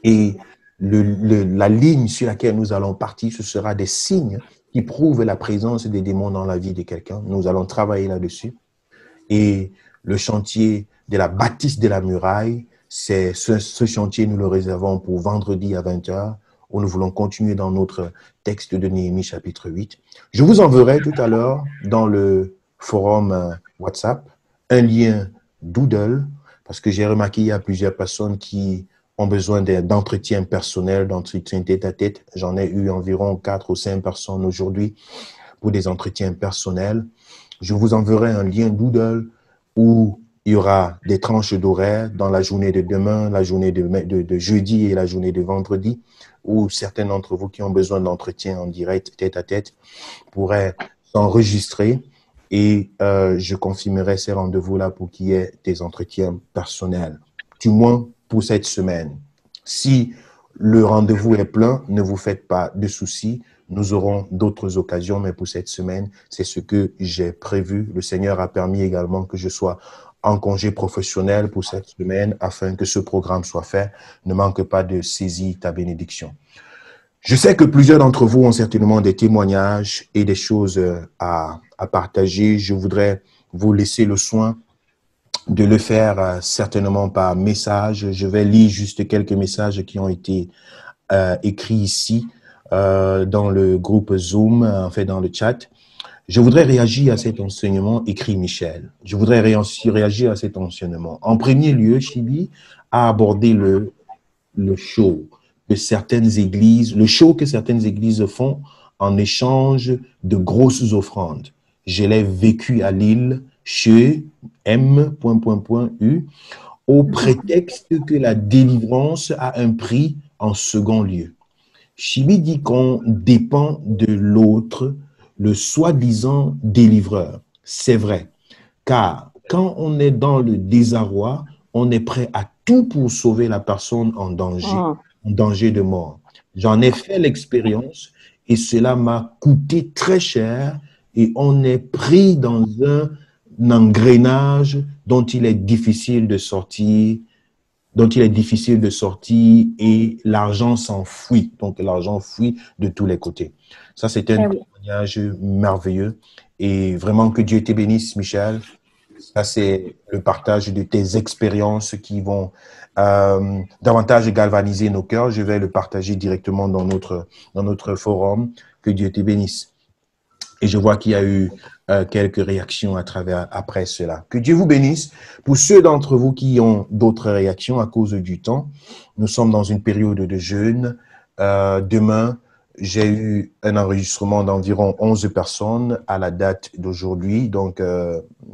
Et la ligne sur laquelle nous allons partir, ce sera des signes qui prouvent la présence des démons dans la vie de quelqu'un. Nous allons travailler là-dessus. Et le chantier de la bâtisse de la muraille, c'est ce chantier, nous le réservons pour vendredi à 20h, où nous voulons continuer dans notre texte de Néhémie chapitre 8. Je vous enverrai tout à l'heure dans le forum WhatsApp un lien Doodle, parce que j'ai remarqué qu'il y a plusieurs personnes qui ont besoin d'entretien personnel, d'entretien tête-à-tête. J'en ai eu environ 4 ou 5 personnes aujourd'hui pour des entretiens personnels. Je vous enverrai un lien Doodle où il y aura des tranches d'horaire dans la journée de demain, la journée de jeudi et la journée de vendredi, où certains d'entre vous qui ont besoin d'entretien en direct, tête-à-tête, pourraient s'enregistrer et je confirmerai ces rendez-vous-là pour qu'il y ait des entretiens personnels, du moins pour cette semaine. Si le rendez-vous est plein, ne vous faites pas de soucis. Nous aurons d'autres occasions, mais pour cette semaine, c'est ce que j'ai prévu. Le Seigneur a permis également que je sois en congé professionnel pour cette semaine afin que ce programme soit fait. Ne manque pas de saisir ta bénédiction. Je sais que plusieurs d'entre vous ont certainement des témoignages et des choses à partager. Je voudrais vous laisser le soin de le faire certainement par message. Je vais lire juste quelques messages qui ont été écrits ici dans le groupe Zoom, en fait dans le chat. Je voudrais réagir à cet enseignement, écrit Michel. Je voudrais réagir à cet enseignement. En premier lieu, Chibi a abordé le show de certaines églises, le show que certaines églises font en échange de grosses offrandes. Je l'ai vécu à Lille, chez M.U, au prétexte que la délivrance a un prix en second lieu. Chibi dit qu'on dépend de l'autre, le soi-disant délivreur. C'est vrai, car quand on est dans le désarroi, on est prêt à tout pour sauver la personne en danger de mort. J'en ai fait l'expérience et cela m'a coûté très cher et on est pris dans un engrenage dont il est difficile de sortir et l'argent s'enfuit. Donc, l'argent fuit de tous les côtés. Ça, c'est un témoignage merveilleux. Et vraiment, que Dieu te bénisse, Michel. Ça, c'est le partage de tes expériences qui vont davantage galvaniser nos cœurs. Je vais le partager directement dans notre forum. Que Dieu te bénisse. Et je vois qu'il y a eu quelques réactions après cela. Que Dieu vous bénisse. Pour ceux d'entre vous qui ont d'autres réactions à cause du temps, nous sommes dans une période de jeûne. Demain, j'ai eu un enregistrement d'environ 11 personnes à la date d'aujourd'hui. Donc,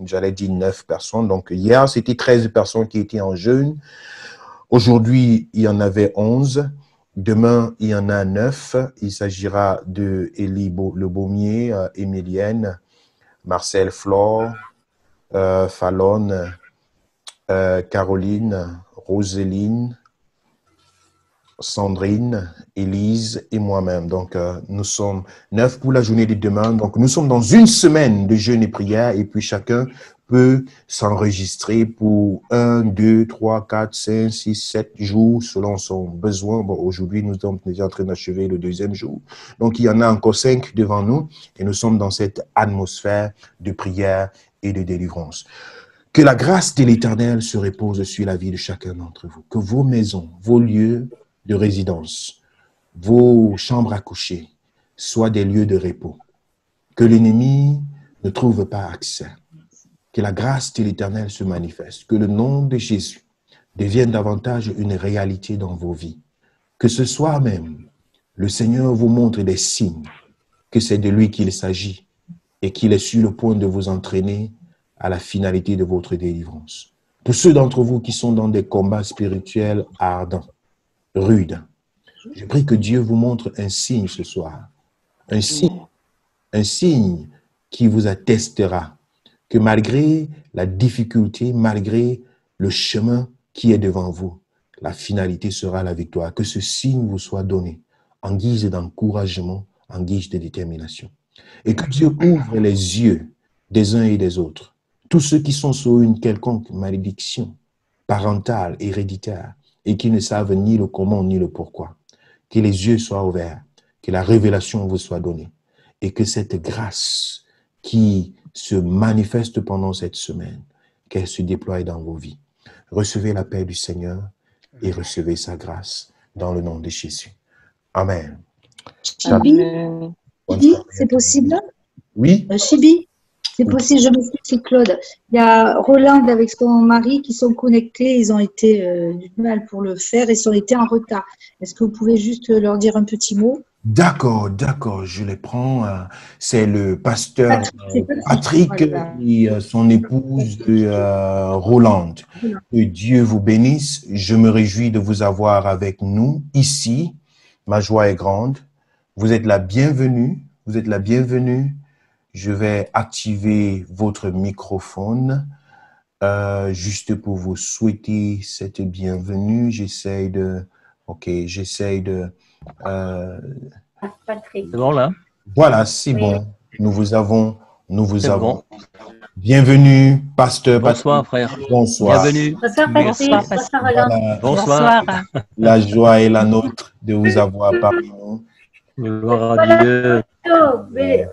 j'allais dire 9 personnes. Donc, hier, c'était 13 personnes qui étaient en jeûne. Aujourd'hui, il y en avait 11. Demain, il y en a 9. Il s'agira de Élie Le Baumier, Émilienne, Marcel Flore, Fallon, Caroline, Roseline, Sandrine, Élise et moi-même. Donc, nous sommes 9 pour la journée de demain. Donc, nous sommes dans une semaine de jeûne et prière et puis chacun peut s'enregistrer pour 1, 2, 3, 4, 5, 6, 7 jours selon son besoin. Bon, aujourd'hui, nous sommes déjà en train d'achever le deuxième jour. Donc, il y en a encore 5 devant nous et nous sommes dans cette atmosphère de prière et de délivrance. Que la grâce de l'Éternel se repose sur la vie de chacun d'entre vous. Que vos maisons, vos lieux de résidence, vos chambres à coucher soient des lieux de repos. Que l'ennemi ne trouve pas accès. Que la grâce de l'Éternel se manifeste. Que le nom de Jésus devienne davantage une réalité dans vos vies. Que ce soir même, le Seigneur vous montre des signes que c'est de lui qu'il s'agit et qu'il est sur le point de vous entraîner à la finalité de votre délivrance. Pour ceux d'entre vous qui sont dans des combats spirituels ardents, rudes, je prie que Dieu vous montre un signe ce soir. Un signe qui vous attestera que malgré la difficulté, malgré le chemin qui est devant vous, la finalité sera la victoire. Que ce signe vous soit donné en guise d'encouragement, en guise de détermination. Et que Dieu ouvre les yeux des uns et des autres. Tous ceux qui sont sous une quelconque malédiction parentale, héréditaire, et qui ne savent ni le comment ni le pourquoi. Que les yeux soient ouverts, que la révélation vous soit donnée, et que cette grâce qui se manifeste pendant cette semaine, qu'elle se déploie dans vos vies. Recevez la paix du Seigneur et recevez sa grâce dans le nom de Jésus. Amen. Chibi, c'est possible? Oui. Chibi, c'est possible, je m'explique, Claude. Il y a Roland avec son mari qui sont connectés, ils ont été du mal pour le faire, ils ont été en retard. Est-ce que vous pouvez juste leur dire un petit mot? D'accord, je les prends. C'est le pasteur Patrick voilà. et son épouse Rolande. Que Dieu vous bénisse. Je me réjouis de vous avoir avec nous ici. Ma joie est grande. Vous êtes la bienvenue. Vous êtes la bienvenue. Je vais activer votre microphone juste pour vous souhaiter cette bienvenue. J'essaye de... C'est bon là? Voilà, c'est bon. Nous vous avons. Bon. Bienvenue, pasteur. Bonsoir, frère. Bonsoir. Bienvenue. Bonsoir, Patrick. Bonsoir, Voilà. Bonsoir. La joie est la nôtre de vous avoir parmi nous. Gloire à Dieu.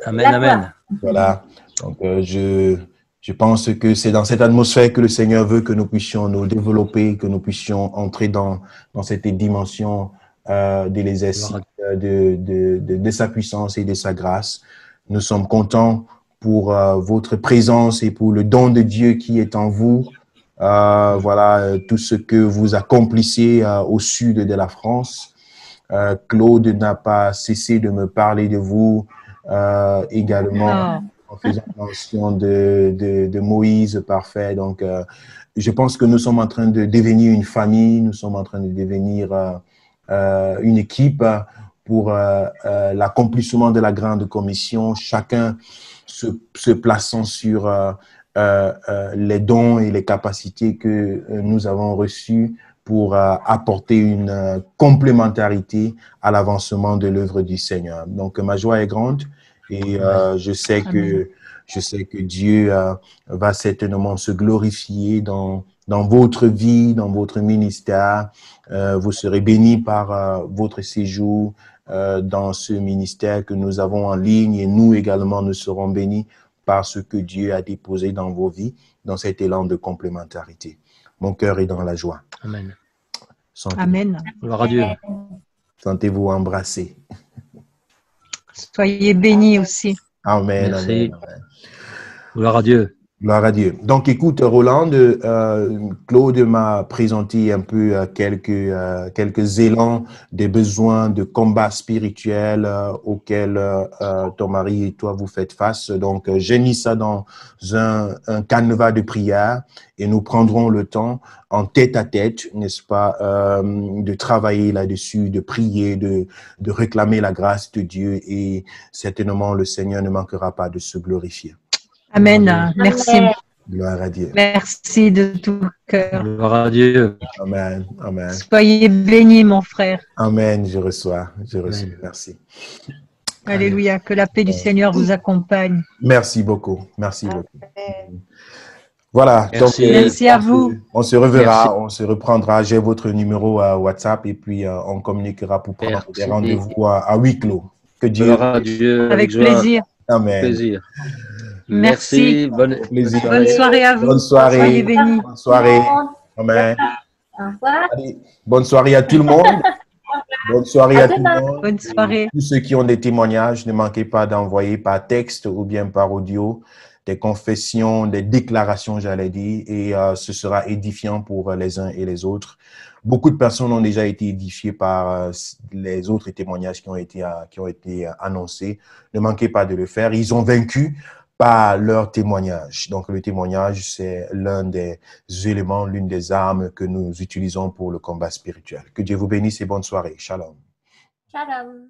Amen, amen. Voilà. Donc, je pense que c'est dans cette atmosphère que le Seigneur veut que nous puissions nous développer, que nous puissions entrer dans cette dimension de l'exercice de sa puissance et de sa grâce. Nous sommes contents pour votre présence et pour le don de Dieu qui est en vous. Voilà, tout ce que vous accomplissez au sud de la France. Claude n'a pas cessé de me parler de vous également en faisant mention de Moïse, parfait. Donc, je pense que nous sommes en train de devenir une famille, nous sommes en train de devenir une équipe pour l'accomplissement de la grande commission, chacun se plaçant sur les dons et les capacités que nous avons reçus pour apporter une complémentarité à l'avancement de l'œuvre du Seigneur. Donc, ma joie est grande et je sais que Dieu va certainement se glorifier dans votre vie, dans votre ministère. Vous serez bénis par votre séjour dans ce ministère que nous avons en ligne et nous également nous serons bénis par ce que Dieu a déposé dans vos vies, dans cet élan de complémentarité. Mon cœur est dans la joie. Amen. Amen. Gloire à Dieu. Sentez-vous embrassés. Soyez bénis aussi. Amen. Merci. Amen, amen. Gloire à Dieu. Gloire à Dieu. Donc, écoute, Roland, Claude m'a présenté un peu quelques élans des besoins de combat spirituel auxquels ton mari et toi vous faites face. Donc, j'ai mis ça dans un canevas de prière et nous prendrons le temps en tête à tête, n'est-ce pas, de travailler là-dessus, de prier, de réclamer la grâce de Dieu et certainement le Seigneur ne manquera pas de se glorifier. Amen. Merci. Gloire à Dieu. Merci de tout cœur. Gloire à Dieu. Amen. Amen. Soyez bénis, mon frère. Amen. Je reçois. Amen. Merci. Alléluia. Que la paix du Seigneur vous accompagne. Merci beaucoup. Merci beaucoup. Voilà. Merci. Donc, Merci à vous. On se reverra, Merci. on se reprendra. J'ai votre numéro à WhatsApp et puis on communiquera pour prendre Merci. des rendez-vous à huis clos. Que Dieu. Gloire à Dieu. Avec joie. plaisir. Amen. Plaisir. Merci. Bonne Plaisir. Bonne soirée à vous. Bonne soirée. Soyez bénis. Bonne soirée. Amen. Allez, bonne soirée à tout le monde. Bonne soirée à tout le monde. Bonne soirée. Tous ceux qui ont des témoignages, ne manquez pas d'envoyer par texte ou bien par audio des confessions, des déclarations, j'allais dire, et ce sera édifiant pour les uns et les autres. Beaucoup de personnes ont déjà été édifiées par les autres témoignages qui ont été annoncés. Ne manquez pas de le faire. Ils ont vaincu par leur témoignage. Donc, le témoignage, c'est l'un des éléments, l'une des armes que nous utilisons pour le combat spirituel. Que Dieu vous bénisse et bonne soirée. Shalom. Shalom.